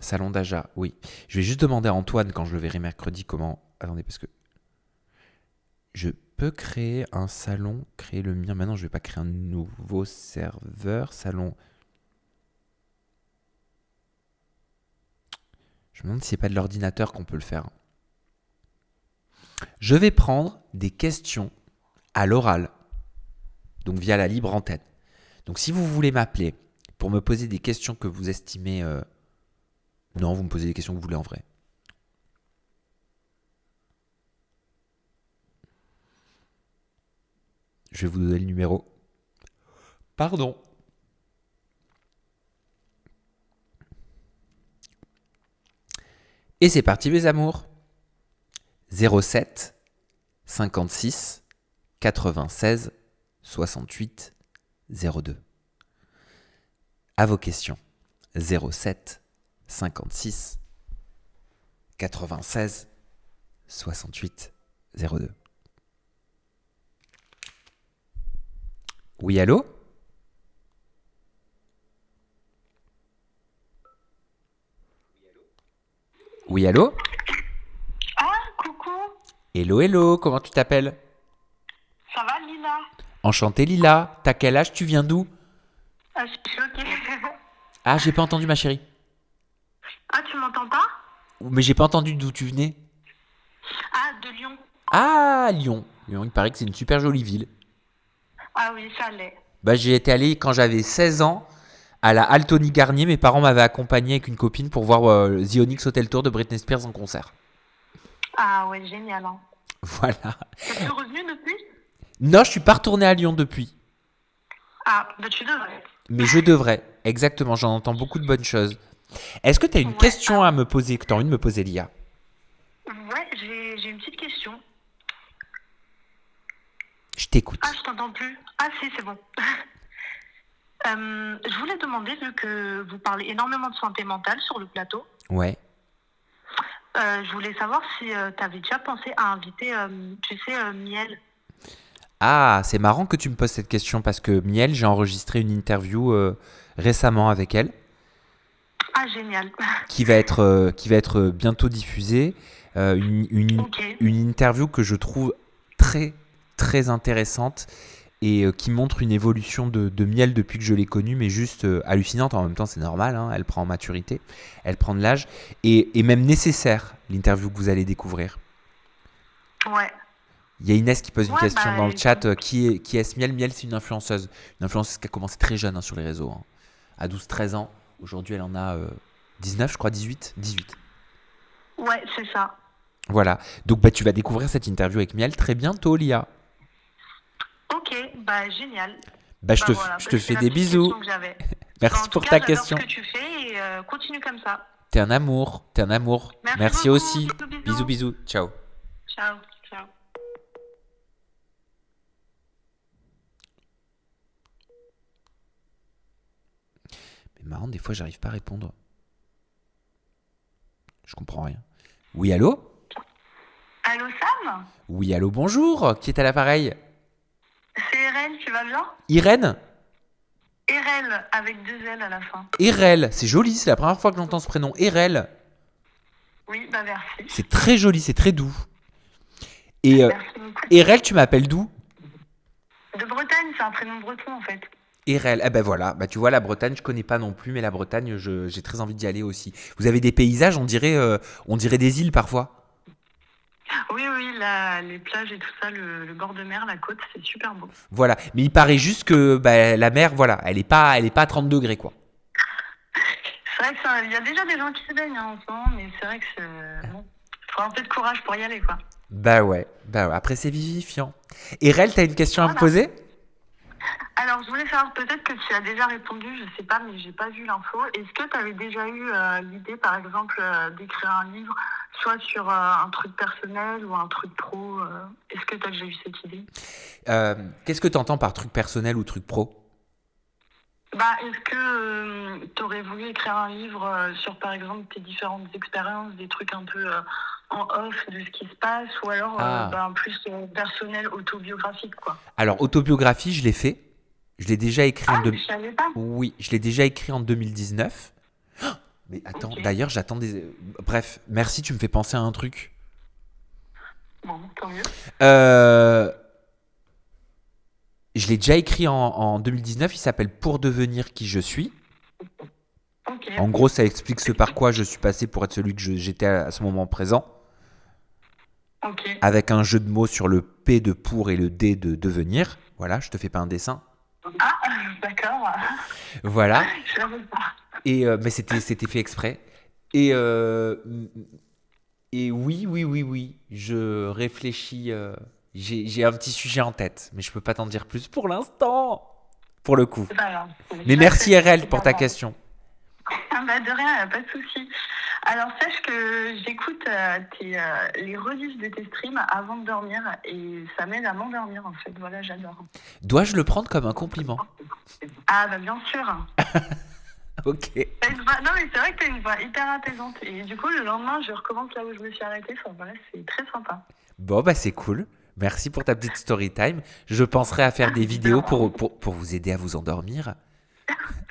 Salon d'Aja, oui. Je vais juste demander à Antoine quand je le verrai mercredi comment... Attendez, parce que... Je peux créer un salon, créer le mien. Maintenant, je ne vais pas créer un nouveau serveur. Salon... Je me demande si c'est pas de l'ordinateur qu'on peut le faire. Je vais prendre des questions à l'oral, donc via la libre antenne. Donc si vous voulez m'appeler pour me poser des questions que vous estimez... Non, vous me posez des questions que vous voulez en vrai. Je vais vous donner le numéro. Pardon. Et c'est parti mes amours. 07 56 96 68 02. À vos questions. 07 56 96 68 02. Oui, allô? Oui, allô? Ah, coucou. Hello, hello, comment tu t'appelles? Ça va, Lila? Enchanté Lila, t'as quel âge, tu viens d'où? Ah, je suis choquée. Ah, j'ai pas entendu ma chérie. Ah, tu m'entends pas? Mais j'ai pas entendu d'où tu venais. Ah, de Lyon. Ah, Lyon. Lyon, il paraît que c'est une super jolie ville. Ah oui, ça l'est. Bah, j'y étais allé quand j'avais 16 ans à la Altony Garnier. Mes parents m'avaient accompagné avec une copine pour voir The Onyx Hotel Tour de Britney Spears en concert. Ah ouais, génial. Hein. Voilà. T'es plus revenu depuis? Non, je suis pas retourné à Lyon depuis. Ah, bah tu devrais. Mais je devrais. Exactement, j'en entends beaucoup de bonnes choses. Est-ce que tu as une Ouais. question à me poser, que tu as envie de me poser, Lia? Ouais, j'ai une petite question. Je t'écoute. Ah, je t'entends plus. Ah si, c'est bon. Je voulais demander, vu que vous parlez énormément de santé mentale sur le plateau, Ouais. je voulais savoir si tu avais déjà pensé à inviter, tu sais, Miel. Ah, c'est marrant que tu me poses cette question parce que Miel, j'ai enregistré une interview récemment avec elle Ah, génial. qui va être bientôt diffusée. Ok. Une interview que je trouve très, très intéressante et qui montre une évolution de Miel depuis que je l'ai connue, mais juste hallucinante. En même temps, c'est normal, hein, elle prend en maturité, elle prend de l'âge et même nécessaire, l'interview que vous allez découvrir. Ouais. Il y a Inès qui pose une Ouais, question bah, dans le chat. Qui est Miel? Miel, c'est une influenceuse. Une influenceuse qui a commencé très jeune hein, sur les réseaux. Hein. À 12-13 ans. Aujourd'hui, elle en a 19, je crois, 18. Ouais, c'est ça. Voilà. Donc, bah, tu vas découvrir cette interview avec Miel très bientôt, Lia. Ok, bah génial. Bah, je Bah, te, voilà, je bah, te c'est fais la des petite bisous. question que j'avais. Bah, Merci en tout pour cas, ta j'adore question. ce que tu fais et continue comme ça. T'es un amour. Merci beaucoup. aussi. Bisous. Bisous. Ciao. Ciao. Ciao. Mais marrant, des fois, j'arrive pas à répondre. Je comprends rien. Oui, allô? Allô, Sam? Oui, allô, bonjour. Qui est à l'appareil? C'est Erel, tu vas bien? Irène? Erel, avec 2 L à la fin. Erel, c'est joli, c'est la première fois que j'entends ce prénom. Erel, Oui, bah merci. c'est très joli, c'est très doux. Et Merci beaucoup. Erel, tu m'appelles d'où? De Bretagne, c'est un prénom breton en fait. Erel, eh ben voilà, bah tu vois la Bretagne, je connais pas non plus, mais la Bretagne, j'ai très envie d'y aller aussi. Vous avez des paysages, on dirait des îles parfois. Oui, les plages et tout ça, le bord de mer, la côte, c'est super beau. Voilà, mais il paraît juste que bah, la mer, voilà, elle est pas à 30 degrés quoi. C'est vrai que il y a déjà des gens qui se baignent hein, en ce moment, mais c'est vrai que bon, faut un peu de courage pour y aller quoi. Bah ouais, après c'est vivifiant. Erel, t'as une question à me Voilà. poser? Alors, je voulais savoir, peut-être que tu as déjà répondu, je sais pas, mais j'ai pas vu l'info. Est-ce que tu avais déjà eu l'idée, par exemple, d'écrire un livre, soit sur un truc personnel ou un truc pro Est-ce que tu as déjà eu cette idée? Qu'est-ce que t'entends par truc personnel ou truc pro? Bah, est-ce que tu aurais voulu écrire un livre sur, par exemple, tes différentes expériences, des trucs un peu en off de ce qui se passe, ou alors plus personnel, autobiographique, quoi? Alors, autobiographie, je l'ai fait. Je l'ai déjà écrit Ah, je savais pas. Oui, je l'ai déjà écrit en 2019. Oh, mais attends, Ok. d'ailleurs, j'attends des... Bref, merci, tu me fais penser à un truc. Bon, tant mieux. Je l'ai déjà écrit en 2019, il s'appelle Pour devenir qui je suis. Ok. En gros, ça explique ce par quoi je suis passé pour être celui que j'étais à ce moment présent. Ok. Avec un jeu de mots sur le P de pour et le D de devenir. Voilà, je te fais pas un dessin. Ah, d'accord. Voilà. Je savais pas. Mais c'était fait exprès. Et oui, je réfléchis. J'ai un petit sujet en tête, mais je peux pas t'en dire plus pour l'instant. Pour le coup. C'est pas grave. Mais merci RL pour ta question. Bah de rien, y a pas de souci. Alors sache que j'écoute les rediffs de tes streams avant de dormir et ça m'aide à m'endormir en fait. Voilà, j'adore. Dois-je le prendre comme un compliment? Ah bah bien sûr. Ok. Non mais c'est vrai que t'as une voix hyper apaisante et du coup le lendemain je recommence là où je me suis arrêtée. Enfin voilà, c'est très sympa. Bon bah c'est cool. Merci pour ta petite story time. Je penserai à faire des vidéos pour vous aider à vous endormir.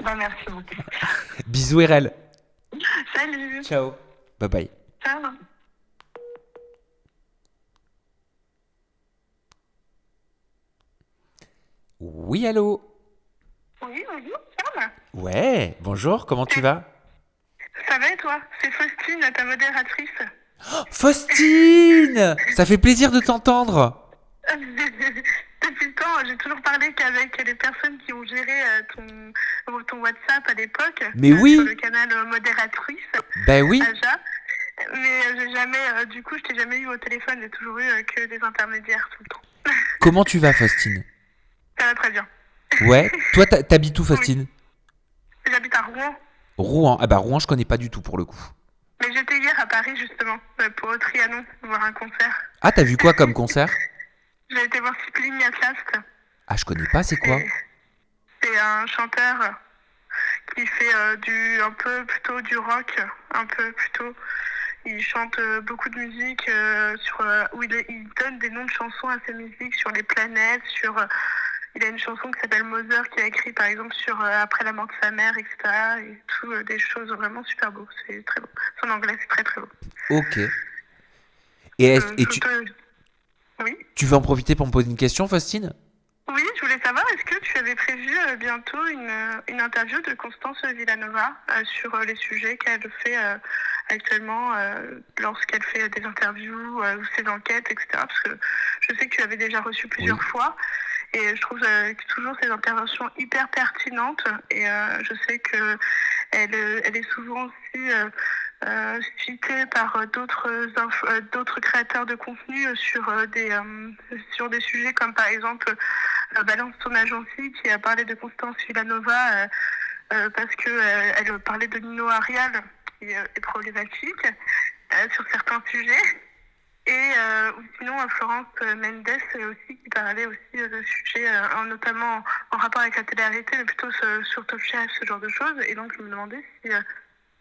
Bah merci beaucoup. Bisous RL. Salut. Ciao. Bye bye. Ciao. Oui, allô? Oui, bonjour, Sam. Ouais, bonjour, comment tu vas? Ça va et toi? C'est Faustine, ta modératrice. Faustine! Ça fait plaisir de t'entendre. Depuis quand j'ai toujours parlé qu'avec les personnes qui ont géré ton WhatsApp à l'époque. Mais oui. Sur le canal Modératrice. Ben oui. Aja. Mais j'ai jamais, du coup, je t'ai jamais eu au téléphone. J'ai toujours eu que des intermédiaires tout le temps. Comment tu vas, Faustine? Ça va très bien. Ouais. Toi, t'habites où, Faustine? J'habite à Rouen. Rouen. Ah bah Rouen, je connais pas du tout pour le coup. Mais j'étais hier à Paris justement pour Trianon voir un concert. Ah, t'as vu quoi comme concert? J'ai été voir Cycling Atlas. Ah, je connais pas, c'est quoi? C'est un chanteur qui fait un peu plutôt du rock, un peu plutôt. Il chante beaucoup de musique où il donne des noms de chansons à ses musiques sur les planètes, il a une chanson qui s'appelle Mother qu'il a écrit par exemple sur après la mort de sa mère, etc. Et tout, des choses vraiment super beaux. C'est très beau. Son anglais, c'est très très beau. Ok. Et Oui. Tu veux en profiter pour me poser une question, Faustine? Oui, je voulais savoir, est-ce que tu avais prévu bientôt une interview de Constance Villanova sur les sujets qu'elle fait actuellement lorsqu'elle fait des interviews, ses enquêtes, etc. Parce que je sais que tu l'avais déjà reçue plusieurs fois et je trouve toujours ses interventions hyper pertinentes et je sais que elle est souvent aussi citée par d'autres créateurs de contenu sur des sujets comme par exemple Balance ton agency qui a parlé de Constance Villanova parce que elle parlait de Nino Arial qui est problématique sur certains sujets ou sinon Florence Mendes aussi qui parlait aussi de sujets notamment en rapport avec la télé-réalité mais plutôt sur Top Chef, ce genre de choses, et donc je me demandais si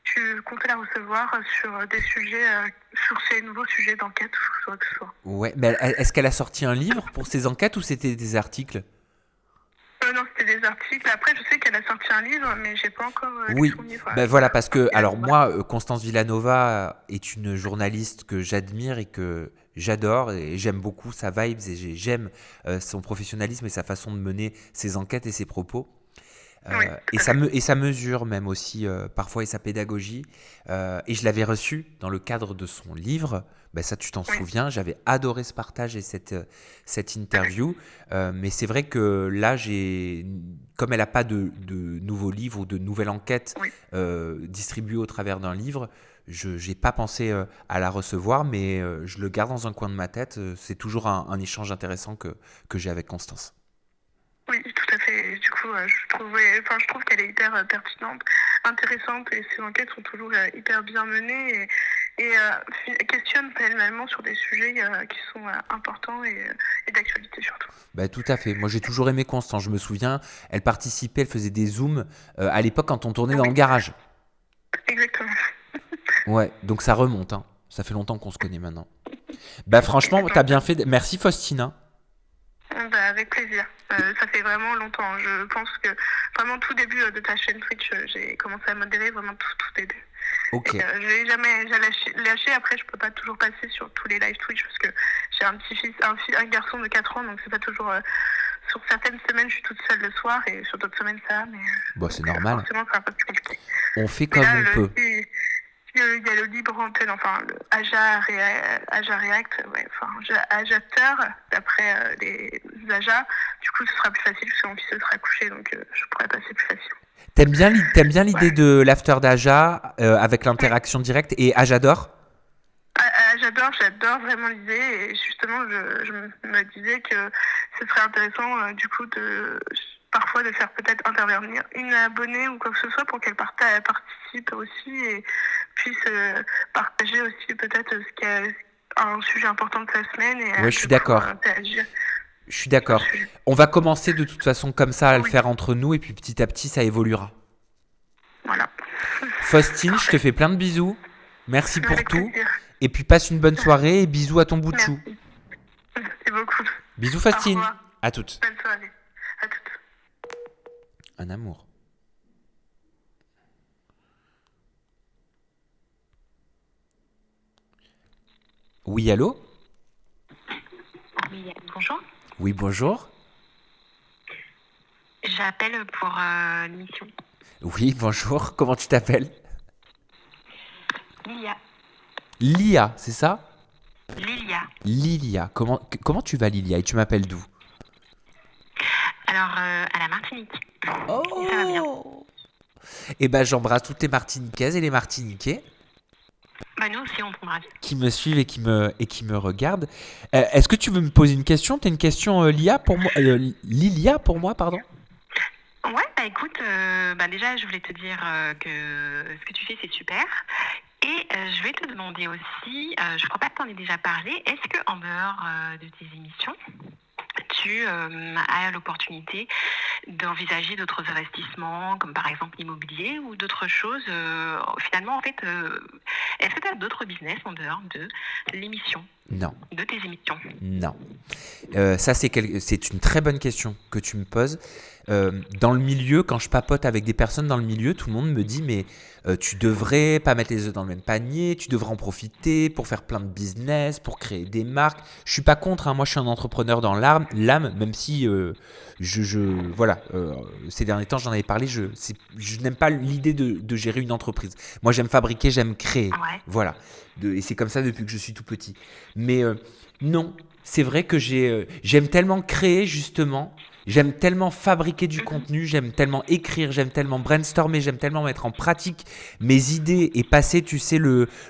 tu comptais la recevoir sur des sujets, sur ces nouveaux sujets d'enquête ou quoi que ce soit. Ouais, mais est-ce qu'elle a sorti un livre pour ses enquêtes ou c'était des articles? Non, c'était des articles. Après, je sais qu'elle a sorti un livre, mais j'ai pas encore lu son livre. Ben voilà, parce que, alors moi, Constance Villanova est une journaliste que j'admire et que j'adore, et j'aime beaucoup sa vibes, et j'aime son professionnalisme et sa façon de mener ses enquêtes et ses propos. Et ça mesure même aussi parfois et sa pédagogie. Et je l'avais reçue dans le cadre de son livre. Ben ça, tu t'en souviens. J'avais adoré ce partage et cette interview. Mais c'est vrai que là, comme elle n'a pas de nouveaux livres ou de nouvelles enquêtes distribuées au travers d'un livre, je n'ai pas pensé à la recevoir, mais je le garde dans un coin de ma tête. C'est toujours un échange intéressant que j'ai avec Constance. Oui, tout à fait. Du coup, je trouve qu'elle est hyper pertinente, intéressante, et ses enquêtes sont toujours hyper bien menées et questionnent pêle-mêlement sur des sujets qui sont importants et d'actualité surtout. Bah, tout à fait. Moi, j'ai toujours aimé Constance. Je me souviens, elle participait, elle faisait des zooms à l'époque quand on tournait dans le garage. Exactement. Ouais, donc ça remonte. Hein. Ça fait longtemps qu'on se connaît maintenant. Bah, franchement, t'as bien fait. Merci, Faustine. Avec plaisir. Ça fait vraiment longtemps. Je pense que vraiment tout début de ta chaîne Twitch, j'ai commencé à modérer vraiment tout début. Ok. Je l'ai jamais lâché. Après, je peux pas toujours passer sur tous les live Twitch parce que j'ai un petit-fils, un garçon de 4 ans, donc c'est pas toujours. Sur certaines semaines, je suis toute seule le soir et sur d'autres semaines, ça va. Mais bon, c'est normal. Forcément, c'est un peu plus compliqué. On fait comme on peut. Il y a le libre antenne, enfin le Aja React, Ajateur, d'après les Aja. Du coup, ce sera plus facile parce que mon fils sera couché, donc je pourrais passer plus facile. T'aimes bien l'idée de l'after d'Aja avec l'interaction directe et Ajador? J'adore vraiment l'idée, et justement, je me disais que ce serait intéressant du coup parfois de faire peut-être intervenir une abonnée ou quoi que ce soit pour qu'elle participe aussi et puisse partager aussi peut-être ce qui est un sujet important de sa semaine. Et ouais, je suis d'accord. Je suis d'accord. On va commencer de toute façon comme ça à le faire entre nous et puis petit à petit ça évoluera. Voilà. Faustine, je te fais plein de bisous. Merci pour tout. Et puis passe une bonne soirée et bisous à ton bout de chou. Merci beaucoup. Bisous Faustine. À toutes. Bonne soirée. À toutes. Un amour. Oui, allô? Oui, bonjour. Oui, bonjour. J'appelle pour l'émission. Oui, bonjour. Comment tu t'appelles? Lilia. Lia, c'est ça? Lilia. Lilia. Comment tu vas, Lilia? Et tu m'appelles d'où? Alors, à la Martinique. Ça va bien. Et ben j'embrasse toutes les Martiniquaises et les Martiniquais Bah, nous aussi, on t'embrasse. qui me suivent et qui me regardent. Est-ce que tu veux me poser une question? T'as une question Lilia pour moi, pardon? Ouais, bah écoute, déjà, je voulais te dire que ce que tu fais, c'est super. Et je vais te demander aussi, je crois pas que tu en aies déjà parlé, est-ce que en dehors de tes émissions, tu as l'opportunité d'envisager d'autres investissements, comme par exemple l'immobilier ou d'autres choses finalement, en fait, est-ce que tu as d'autres business en dehors de l'émission, Non. de tes émissions? Non. Ça, c'est une très bonne question que tu me poses. Dans le milieu, quand je papote avec des personnes dans le milieu, tout le monde me dit mais tu devrais pas mettre les œufs dans le même panier, tu devrais en profiter pour faire plein de business, pour créer des marques. Je suis pas contre, hein, moi je suis un entrepreneur dans l'âme, même si voilà, ces derniers temps j'en avais parlé, je n'aime pas l'idée de gérer une entreprise. Moi j'aime fabriquer, j'aime créer, Ouais. voilà. Et c'est comme ça depuis que je suis tout petit. Mais non, c'est vrai que j'aime tellement créer justement. J'aime tellement fabriquer du contenu, j'aime tellement écrire, j'aime tellement brainstormer, j'aime tellement mettre en pratique mes idées et passer, tu sais,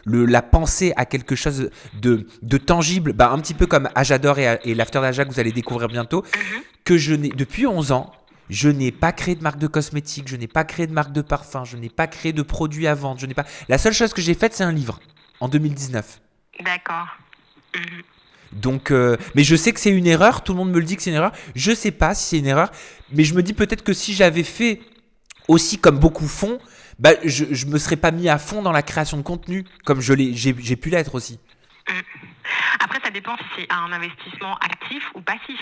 la pensée à quelque chose de tangible, un petit peu comme Ajador et l'After d'Aja que vous allez découvrir bientôt, que depuis 11 ans, je n'ai pas créé de marque de cosmétiques, je n'ai pas créé de marque de parfum, je n'ai pas créé de produits à vendre, La seule chose que j'ai faite, c'est un livre, en 2019. D'accord. Mhm. Donc, mais je sais que c'est une erreur, tout le monde me le dit que c'est une erreur, je sais pas si c'est une erreur, mais je me dis peut-être que si j'avais fait aussi comme beaucoup font, je me serais pas mis à fond dans la création de contenu, comme j'ai pu l'être aussi. Après, ça dépend si c'est un investissement actif ou passif.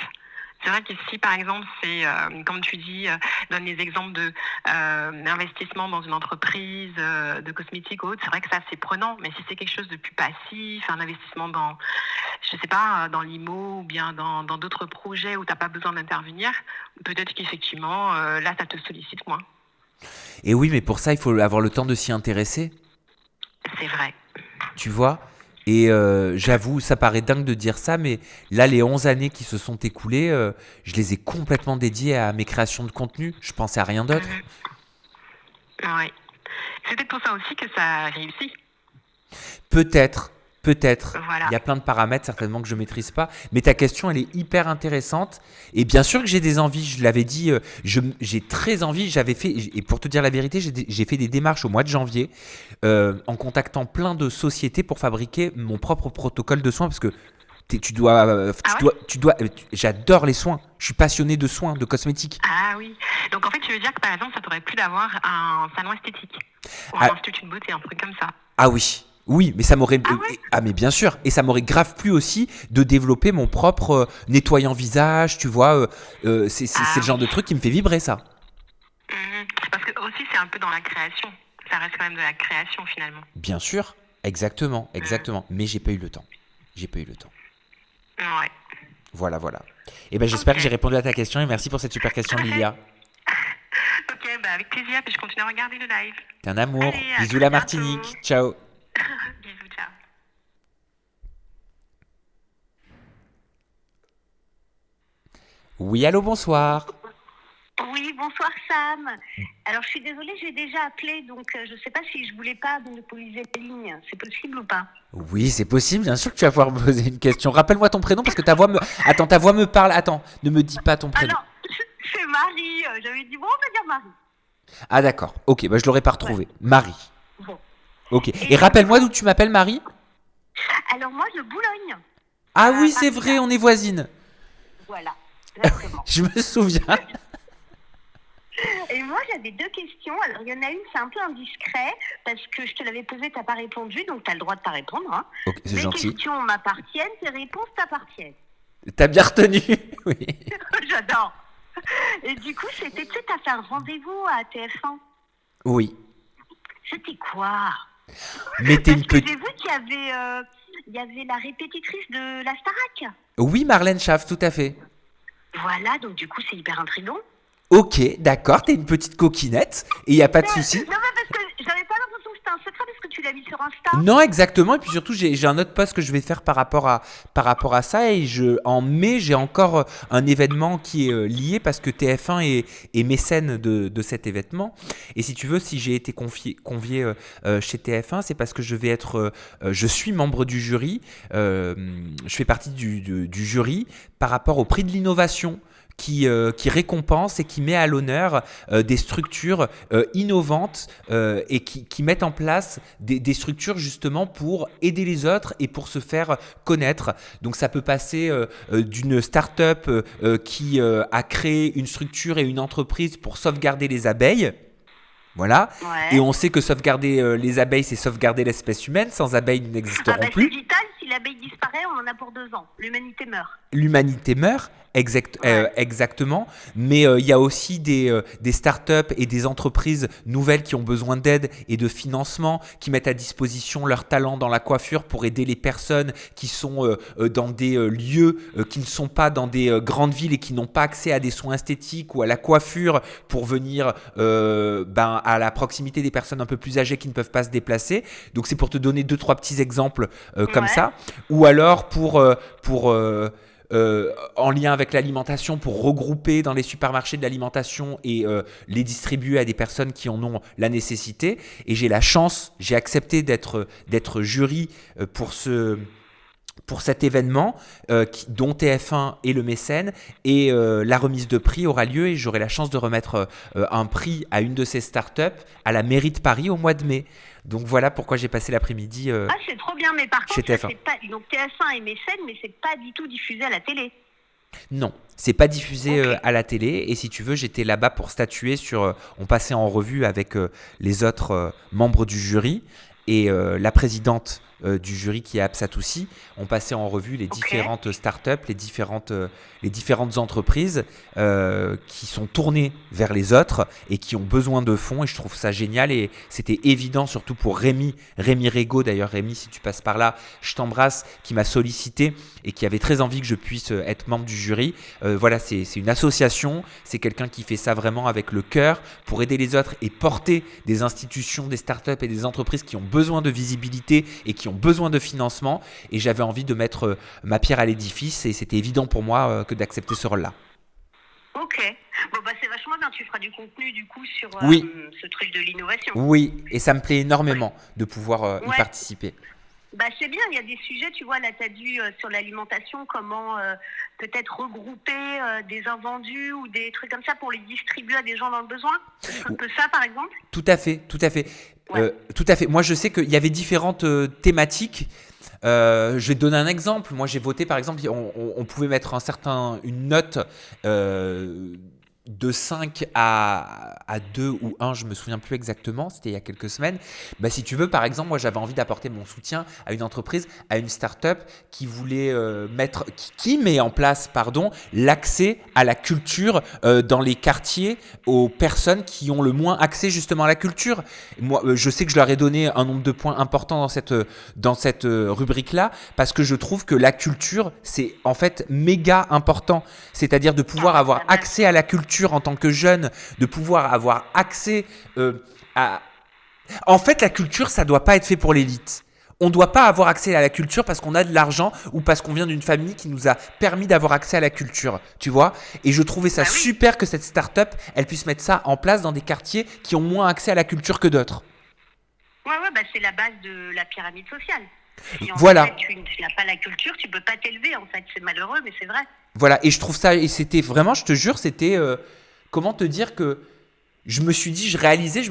C'est vrai que si, par exemple, c'est, comme tu dis, donne les exemples d'investissement dans une entreprise de cosmétiques ou autre, c'est vrai que ça, c'est prenant. Mais si c'est quelque chose de plus passif, un investissement dans, je sais pas, dans l'IMO ou bien dans d'autres projets où tu n'as pas besoin d'intervenir, peut-être qu'effectivement, là, ça te sollicite moins. Et oui, mais pour ça, il faut avoir le temps de s'y intéresser, C'est vrai. tu vois. Et j'avoue, ça paraît dingue de dire ça, mais là, les 11 années qui se sont écoulées, je les ai complètement dédiées à mes créations de contenu. Je pensais à rien d'autre. Oui. C'est peut-être pour ça aussi que ça a réussi. Peut-être. Voilà. Il y a plein de paramètres certainement que je maîtrise pas. Mais ta question, elle est hyper intéressante. Et bien sûr que j'ai des envies. Je l'avais dit, j'ai très envie. J'avais fait, et pour te dire la vérité, j'ai fait des démarches au mois de janvier en contactant plein de sociétés pour fabriquer mon propre protocole de soins parce que j'adore les soins. Je suis passionné de soins, de cosmétiques. Ah oui. Donc en fait, tu veux dire que par exemple, ça t'aurait plu d'avoir un salon esthétique ou un institut de beauté, un truc comme ça? Ah oui. Oui, mais ça m'aurait. Ah ouais? Ah, mais bien sûr. Et ça m'aurait grave plu aussi de développer mon propre nettoyant visage, tu vois. C'est le genre de truc qui me fait vibrer, ça. Parce que aussi, c'est un peu dans la création. Ça reste quand même de la création finalement. Bien sûr. Exactement. Mais j'ai pas eu le temps. Ouais. Voilà. Et ben j'espère Ok. que j'ai répondu à ta question et merci pour cette super question, Lilia. Ok, avec plaisir. Puis je continue à regarder le live. T'es un amour. Allez, à Bisous très la bientôt. Martinique. Ciao. Bisous, ciao. Oui, allô, bonsoir. Oui, bonsoir Sam. Alors je suis désolée, j'ai déjà appelé, donc je ne sais pas si je voulais pas monopoliser la ligne. C'est possible ou pas? Oui, c'est possible, bien sûr que tu vas pouvoir me poser une question. Rappelle-moi ton prénom parce que ta voix me... Attends, ta voix me parle. Attends, ne me dis pas ton prénom. Alors, c'est Marie. J'avais dit, bon, on va dire Marie. Ah d'accord, ok, je l'aurais pas retrouvé. Marie. Bon. Ok, et rappelle-moi d'où tu m'appelles, Marie. Alors moi, de Boulogne. Ah oui, c'est Paris, vrai, là. on est voisines. Voilà, exactement. Je me souviens. Et moi, j'avais deux questions. Alors, il y en a une, c'est un peu indiscret, parce que je te l'avais posée, tu n'as pas répondu, donc tu as le droit de pas répondre. Hein. Ok, c'est Mes gentil. questions m'appartiennent, tes réponses t'appartiennent. T'as bien retenu. Oui. J'adore. Et du coup, c'était, tu sais, t'as fait un rendez-vous à TF1. Oui. C'était quoi? Mais t'es Parce une que petite... j'ai vu qu'il y avait la répétitrice de la Starac. Oui, Marlène Schaff, tout à fait. Voilà, donc du coup, c'est hyper intriguant. Ok, d'accord, t'es une petite coquinette et y a pas de souci. Non, mais parce que j'avais pas l'impression que c'était un secret, parce que tu l'as mis sur Insta? Non, exactement. Et puis surtout, j'ai un autre post que je vais faire par rapport à ça. Et en mai, j'ai encore un événement qui est lié parce que TF1 est mécène de cet événement. Et si tu veux, si j'ai été convié chez TF1, c'est parce que je suis membre du jury. Je fais partie du jury par rapport au prix de l'innovation qui récompense et qui met à l'honneur des structures innovantes et qui mettent en place des structures justement pour aider les autres et pour se faire connaître. Donc ça peut passer d'une start-up qui a créé une structure et une entreprise pour sauvegarder les abeilles. Voilà. Ouais. Et on sait que sauvegarder les abeilles, c'est sauvegarder l'espèce humaine. Sans abeilles, nous n'existerons C'est plus. vital, si l'abeille disparaît, on en a pour 2 ans. L'humanité meurt. L'humanité meurt, exactement, mais il y a aussi des startups et des entreprises nouvelles qui ont besoin d'aide et de financement, qui mettent à disposition leur talent dans la coiffure pour aider les personnes qui sont dans des lieux qui ne sont pas dans des grandes villes et qui n'ont pas accès à des soins esthétiques ou à la coiffure pour venir à la proximité des personnes un peu plus âgées qui ne peuvent pas se déplacer. Donc c'est pour te donner 2-3 petits exemples comme ça. Ou alors en lien avec l'alimentation, pour regrouper dans les supermarchés de l'alimentation et les distribuer à des personnes qui en ont la nécessité. Et j'ai accepté d'être jury pour cet événement dont TF1 est le mécène, et la remise de prix aura lieu et j'aurai la chance de remettre un prix à une de ces startups à la mairie de Paris au mois de mai. Donc voilà pourquoi j'ai passé l'après-midi c'est trop bien, mais par chez contre, ça, TF1. c'est pas... donc TF1 est mécène, mais c'est pas du tout diffusé à la télé. Non, c'est pas diffusé à la télé, et si tu veux, j'étais là-bas pour statuer sur. On passait en revue avec les autres membres du jury et la présidente du jury qui est Absatoussi. On passait en revue les différentes startups, les différentes entreprises qui sont tournées vers les autres et qui ont besoin de fonds, et je trouve ça génial. Et c'était évident, surtout pour Rémi Régaud. D'ailleurs, Rémi, si tu passes par là, je t'embrasse, qui m'a sollicité et qui avait très envie que je puisse être membre du jury. Voilà, c'est une association, c'est quelqu'un qui fait ça vraiment avec le cœur pour aider les autres et porter des institutions, des startups et des entreprises qui ont besoin de visibilité et qui ont besoin de financement. Et j'avais envie de mettre ma pierre à l'édifice, et c'était évident pour moi que d'accepter ce rôle-là. Ok. Bon, c'est vachement bien. Tu feras du contenu, du coup, sur ce truc de l'innovation. Oui, et ça me plaît énormément de pouvoir y participer. C'est bien, il y a des sujets, tu vois, là, tu as dit sur l'alimentation, comment peut-être regrouper des invendus ou des trucs comme ça pour les distribuer à des gens dans le besoin. Un peu ça, par exemple. Tout à fait. Tout à fait. Moi, je sais qu'il y avait différentes thématiques. Je vais te donner un exemple. Moi, j'ai voté, par exemple, on pouvait mettre une note de 5 à 2 ou 1, je me souviens plus exactement, c'était il y a quelques semaines. Si tu veux, par exemple, moi j'avais envie d'apporter mon soutien à une entreprise, à une start-up qui voulait qui met en place l'accès à la culture dans les quartiers aux personnes qui ont le moins accès justement à la culture. Moi, je sais que je leur ai donné un nombre de points important dans cette rubrique-là, parce que je trouve que la culture, c'est en fait méga important. C'est-à-dire de pouvoir avoir accès à la culture en tant que jeune, de pouvoir avoir accès à... En fait, la culture, ça doit pas être fait pour l'élite. On ne doit pas avoir accès à la culture parce qu'on a de l'argent ou parce qu'on vient d'une famille qui nous a permis d'avoir accès à la culture, tu vois. Et je trouvais ça super que cette start-up, elle puisse mettre ça en place dans des quartiers qui ont moins accès à la culture que d'autres. C'est la base de la pyramide sociale. Si en Voilà. fait, tu n'as pas la culture, tu peux pas t'élever, en fait. C'est malheureux, mais c'est vrai. Voilà, et je trouve ça, et c'était vraiment, je te jure, c'était, comment te dire que je me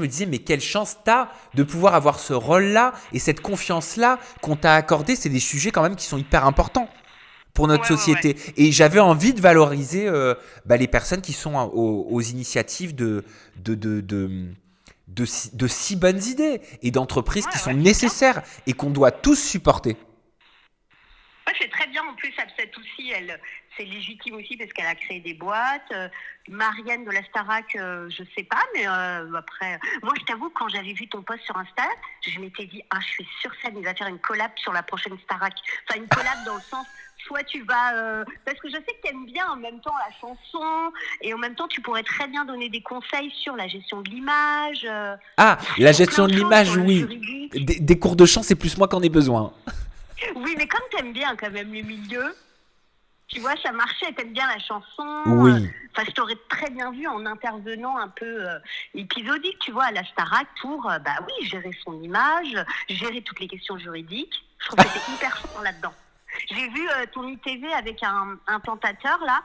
disais, mais quelle chance t'as de pouvoir avoir ce rôle-là et cette confiance-là qu'on t'a accordé. C'est des sujets quand même qui sont hyper importants pour notre société. Et j'avais envie de valoriser les personnes qui sont aux initiatives de si bonnes idées et d'entreprises qui sont nécessaires et qu'on doit tous supporter. C'est très bien. En plus, Absatoussi, c'est légitime aussi parce qu'elle a créé des boîtes. Marianne de la Starac, je sais pas, mais après... Moi, je t'avoue, quand j'avais vu ton post sur Insta, je m'étais dit, je suis sur scène, il va faire une collab sur la prochaine Starac. Enfin, une collab dans le sens soit tu vas... parce que je sais que tu aimes bien en même temps la chanson, et en même temps, tu pourrais très bien donner des conseils sur la gestion de l'image. Ah, la gestion plein de choses l'image, sur le oui. juridique. Des cours de chant, c'est plus moi qu'en ai besoin. Oui, mais comme tu aimes bien quand même le milieu, tu vois, ça marchait, t'aimes bien la chanson. Oui. Enfin, je t'aurais très bien vu en intervenant un peu épisodique, tu vois, à la Starac pour, bah oui, gérer son image, gérer toutes les questions juridiques. Je trouve que t'es hyper fort là-dedans. J'ai vu ton ITV avec un tentateur, là.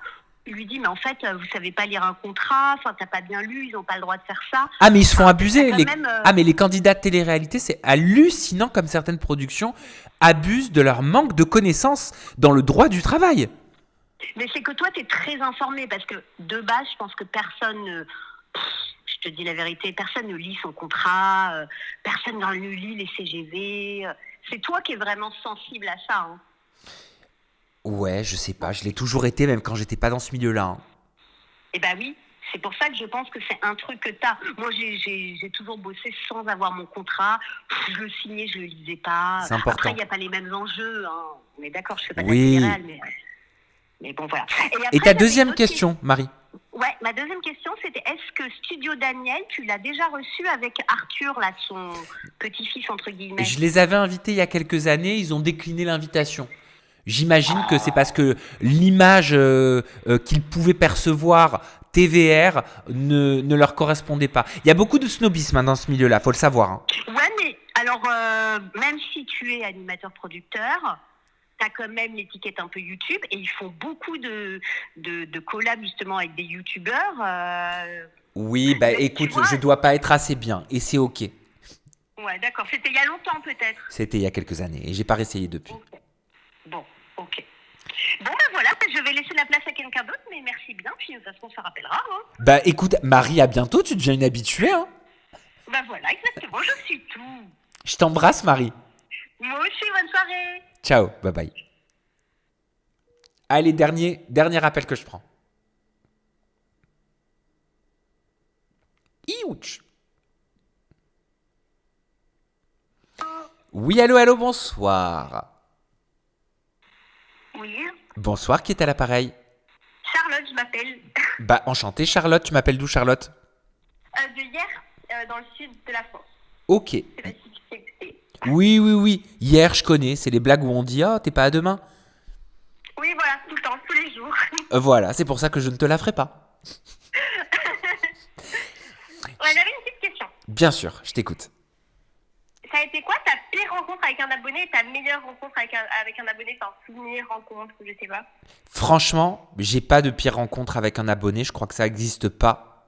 Il lui dit, mais en fait, vous savez pas lire un contrat, enfin, t'as pas bien lu, ils ont pas le droit de faire ça. Ah, mais ils se font abuser. quand même, Ah, mais les candidats de télé-réalité, c'est hallucinant comme certaines productions abusent de leur manque de connaissances dans le droit du travail. Mais c'est que toi, tu es très informé parce que de base, je pense que personne, je te dis la vérité, personne ne lit son contrat, personne ne lit les CGV. C'est toi qui es vraiment sensible à ça. Hein. Ouais, je sais pas, je l'ai toujours été, même quand j'étais pas dans ce milieu-là. Hein. Eh ben oui, c'est pour ça que je pense que c'est un truc que tu as. Moi, j'ai toujours bossé sans avoir mon contrat. Je le signais, je le lisais pas. C'est important. Après, il n'y a pas les mêmes enjeux. Hein. On est d'accord, je fais pas Oui. de la télé-réal, mais bon, voilà. Et après, ta j'avais deuxième une autre question, Marie? Ouais, ma deuxième question, c'était est-ce que Studio Daniel, tu l'as déjà reçu avec Arthur, là, son petit-fils, entre guillemets? Je les avais invités il y a quelques années, ils ont décliné l'invitation. J'imagine que c'est parce que l'image qu'ils pouvaient percevoir TVR ne leur correspondait pas. Il y a beaucoup de snobisme hein, dans ce milieu-là, faut le savoir. Hein. Ouais, mais alors, même si tu es animateur-producteur, tu as quand même l'étiquette un peu YouTube et ils font beaucoup de collabs justement avec des youtubeurs. Oui, bah écoute, je dois pas être assez bien et c'est ok. Ouais, d'accord. C'était il y a longtemps peut-être. C'était il y a quelques années et j'ai pas réessayé depuis. Okay. Bon, ok. Bon, ben voilà, je vais laisser la place à quelqu'un d'autre, mais merci bien, puis de toute façon, on se rappellera. Hein. Bah écoute, Marie, à bientôt, tu deviens une habituée. Hein. Bah voilà, exactement, je suis tout. Je t'embrasse, Marie. Moi aussi, bonne soirée. Ciao, bye bye. Allez, dernier appel que je prends. Iouch. Oui, allô, bonsoir. Oui. Bonsoir, qui est à l'appareil? Charlotte, je m'appelle. Bah, enchanté, Charlotte. Tu m'appelles d'où, Charlotte? De hier, dans le sud de la France. Ok. Oui. Hier, je connais. C'est les blagues où on dit « Ah, t'es pas à demain ?» Oui, voilà, tout le temps, tous les jours. Voilà, c'est pour ça que je ne te la ferai pas. Ouais, j'avais une petite question. Bien sûr, je t'écoute. Ça a été quoi ta pire rencontre avec un abonné et ta meilleure rencontre avec un abonné, enfin souvenir, rencontre, je sais pas. Franchement, j'ai pas de pire rencontre avec un abonné. Je crois que ça n'existe pas.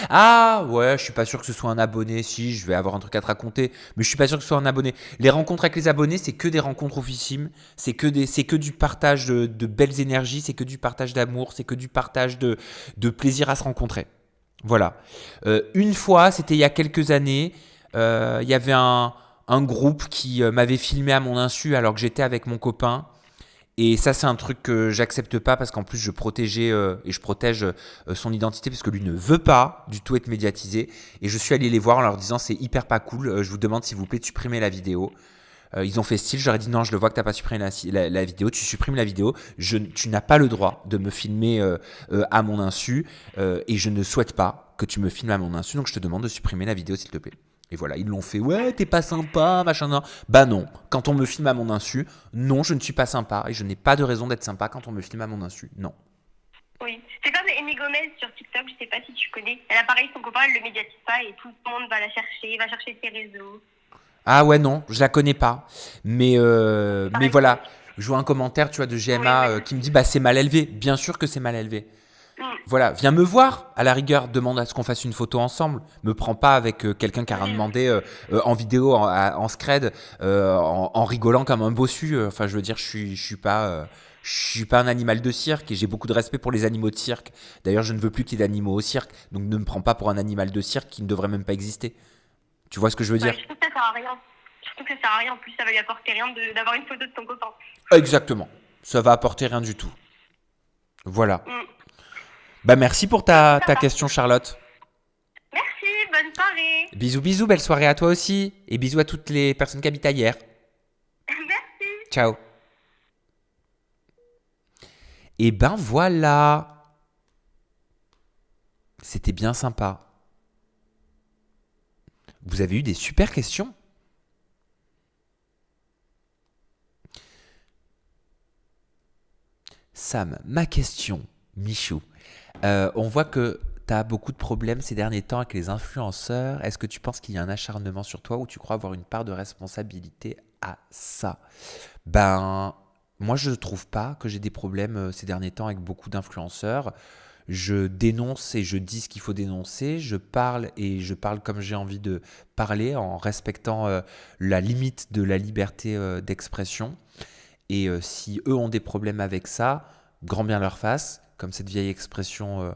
Ah ouais, je suis pas sûr que ce soit un abonné. Si, je vais avoir un truc à te raconter, mais je suis pas sûr que ce soit un abonné. Les rencontres avec les abonnés, c'est que des rencontres officimes. C'est que du partage de belles énergies. C'est que du partage d'amour. C'est que du partage de plaisir à se rencontrer. Voilà. Une fois, c'était il y a quelques années. Il y avait un groupe qui m'avait filmé à mon insu alors que j'étais avec mon copain. Et ça, c'est un truc que j'accepte pas parce qu'en plus, je protégeais et je protège son identité parce que lui ne veut pas du tout être médiatisé. Et je suis allé les voir en leur disant c'est hyper pas cool. Je vous demande s'il vous plaît de supprimer la vidéo. Ils ont fait style. J'aurais dit non, je le vois que t'as pas supprimé la vidéo. Tu supprimes la vidéo. Tu n'as pas le droit de me filmer à mon insu et je ne souhaite pas que tu me filmes à mon insu. Donc je te demande de supprimer la vidéo s'il te plaît. Et voilà, ils l'ont fait. Ouais, t'es pas sympa, machin. Non. Bah non, quand on me filme à mon insu, non, je ne suis pas sympa et je n'ai pas de raison d'être sympa quand on me filme à mon insu. Non. Oui, c'est comme Amy Gomez sur TikTok, je sais pas si tu connais. Elle a pareil, son copain, elle le médiatise pas et tout le monde va la chercher, va chercher ses réseaux. Ah ouais, non, je la connais pas. Mais voilà, je vois un commentaire, tu vois, de GMA qui me dit bah c'est mal élevé. Bien sûr que c'est mal élevé. Voilà, viens me voir, à la rigueur, demande à ce qu'on fasse une photo ensemble. Me prends pas avec quelqu'un qui a rien demandé en vidéo, en scred, en rigolant comme un bossu. Enfin, je veux dire, je suis pas un animal de cirque et j'ai beaucoup de respect pour les animaux de cirque. D'ailleurs, je ne veux plus qu'il y ait d'animaux au cirque, donc ne me prends pas pour un animal de cirque qui ne devrait même pas exister. Tu vois ce que je veux dire? Je trouve que ça sert à rien. Je trouve que ça sert à rien. En plus, ça va lui apporter rien d'avoir une photo de ton copain. Exactement. Ça va apporter rien du tout. Voilà. Bah merci pour ta question, Charlotte. Merci, bonne soirée. Bisous, belle soirée à toi aussi. Et bisous à toutes les personnes qui habitent ailleurs. Merci. Ciao. Et ben voilà. C'était bien sympa. Vous avez eu des super questions. Sam, ma question, Michou. On voit que tu as beaucoup de problèmes ces derniers temps avec les influenceurs. Est-ce que tu penses qu'il y a un acharnement sur toi ou tu crois avoir une part de responsabilité à ça? Ben, moi, je ne trouve pas que j'ai des problèmes ces derniers temps avec beaucoup d'influenceurs. Je dénonce et je dis ce qu'il faut dénoncer. Je parle et je parle comme j'ai envie de parler en respectant la limite de la liberté d'expression. Et si eux ont des problèmes avec ça, grand bien leur face, comme cette vieille expression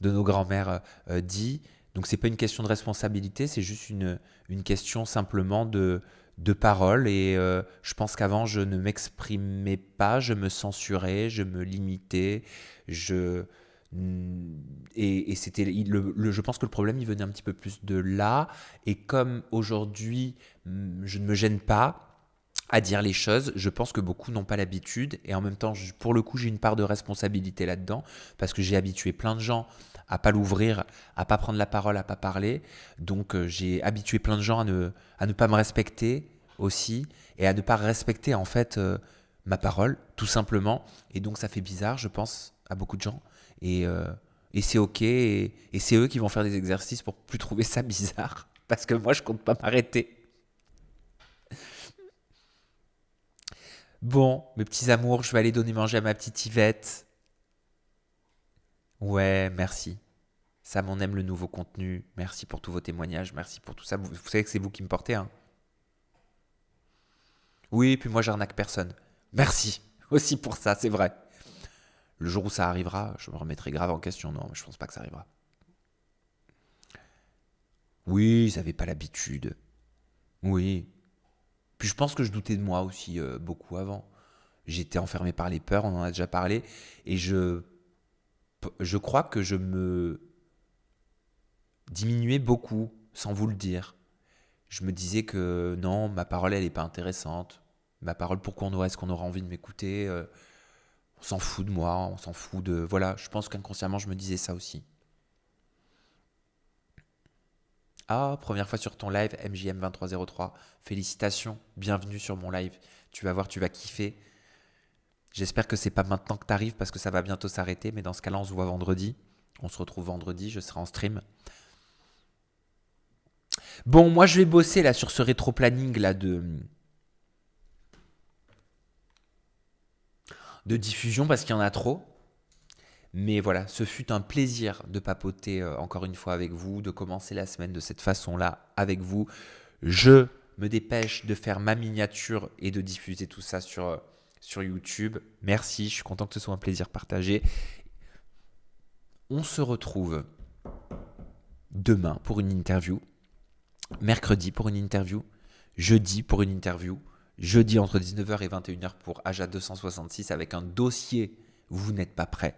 de nos grands-mères dit. Donc c'est pas une question de responsabilité, c'est juste une question simplement de parole. Et je pense qu'avant, je ne m'exprimais pas, je me censurais, je me limitais. Et c'était je pense que le problème, il venait un petit peu plus de là. Et comme aujourd'hui, je ne me gêne pas à dire les choses, je pense que beaucoup n'ont pas l'habitude. Et en même temps, pour le coup, j'ai une part de responsabilité là-dedans, parce que j'ai habitué plein de gens à pas l'ouvrir, à pas prendre la parole, à pas parler. Donc j'ai habitué plein de gens à ne pas me respecter aussi, et à ne pas respecter en fait ma parole, tout simplement. Et donc ça fait bizarre, je pense, à beaucoup de gens. Et c'est ok, et c'est eux qui vont faire des exercices pour plus trouver ça bizarre, parce que moi je compte pas m'arrêter. Bon, mes petits amours, je vais aller donner manger à ma petite Yvette. Ouais, merci. Sam, on aime le nouveau contenu. Merci pour tous vos témoignages, merci pour tout ça. Vous savez que c'est vous qui me portez, hein. Oui, puis moi j'arnaque personne. Merci aussi pour ça, c'est vrai. Le jour où ça arrivera, je me remettrai grave en question. Non, je pense pas que ça arrivera. Oui, ils n'avaient pas l'habitude. Oui. Puis je pense que je doutais de moi aussi beaucoup avant. J'étais enfermé par les peurs, on en a déjà parlé. Et je crois que je me diminuais beaucoup, sans vous le dire. Je me disais que non, ma parole, elle n'est pas intéressante. Ma parole, pourquoi est-ce qu'on aura envie de m'écouter on s'en fout de moi, on s'en fout de... Voilà, je pense qu'inconsciemment, je me disais ça aussi. Ah, première fois sur ton live, MJM2303. Félicitations, bienvenue sur mon live. Tu vas voir, tu vas kiffer. J'espère que c'est pas maintenant que t'arrives parce que ça va bientôt s'arrêter. Mais dans ce cas-là, on se voit vendredi. On se retrouve vendredi, je serai en stream. Bon, moi, je vais bosser là sur ce rétro-planning là de diffusion parce qu'il y en a trop. Mais voilà, ce fut un plaisir de papoter encore une fois avec vous, de commencer la semaine de cette façon-là avec vous. Je me dépêche de faire ma miniature et de diffuser tout ça sur YouTube. Merci, je suis content que ce soit un plaisir partagé. On se retrouve demain pour une interview, mercredi pour une interview, jeudi pour une interview, jeudi entre 19h et 21h pour Aja 266 avec un dossier « Vous n'êtes pas prêt ».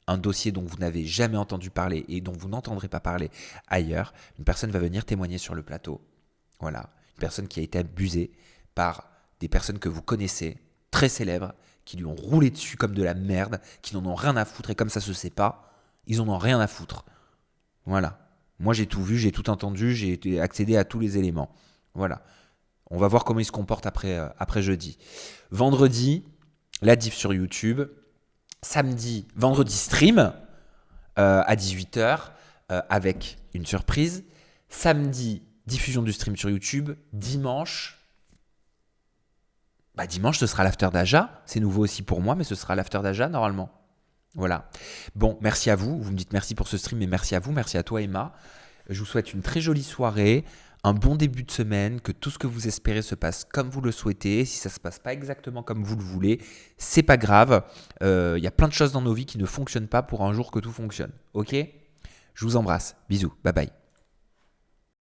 Un dossier dont vous n'avez jamais entendu parler et dont vous n'entendrez pas parler ailleurs. Une personne va venir témoigner sur le plateau. Voilà. Une personne qui a été abusée par des personnes que vous connaissez, très célèbres, qui lui ont roulé dessus comme de la merde, qui n'en ont rien à foutre. Et comme ça se sait pas, ils en ont rien à foutre. Voilà. Moi, j'ai tout vu, j'ai tout entendu, j'ai accédé à tous les éléments. Voilà. On va voir comment il se comporte après jeudi. Vendredi, la diff sur YouTube. Samedi, vendredi stream à 18h avec une surprise. Samedi, diffusion du stream sur YouTube. Dimanche, dimanche ce sera l'after d'Aja. C'est nouveau aussi pour moi, mais ce sera l'after d'Aja normalement. Voilà. Bon, merci à vous. Vous me dites merci pour ce stream, mais merci à vous. Merci à toi Emma. Je vous souhaite une très jolie soirée. Un bon début de semaine, que tout ce que vous espérez se passe comme vous le souhaitez. Si ça ne se passe pas exactement comme vous le voulez, c'est pas grave. Y a plein de choses dans nos vies qui ne fonctionnent pas pour un jour que tout fonctionne. Ok ? Je vous embrasse. Bisous. Bye bye.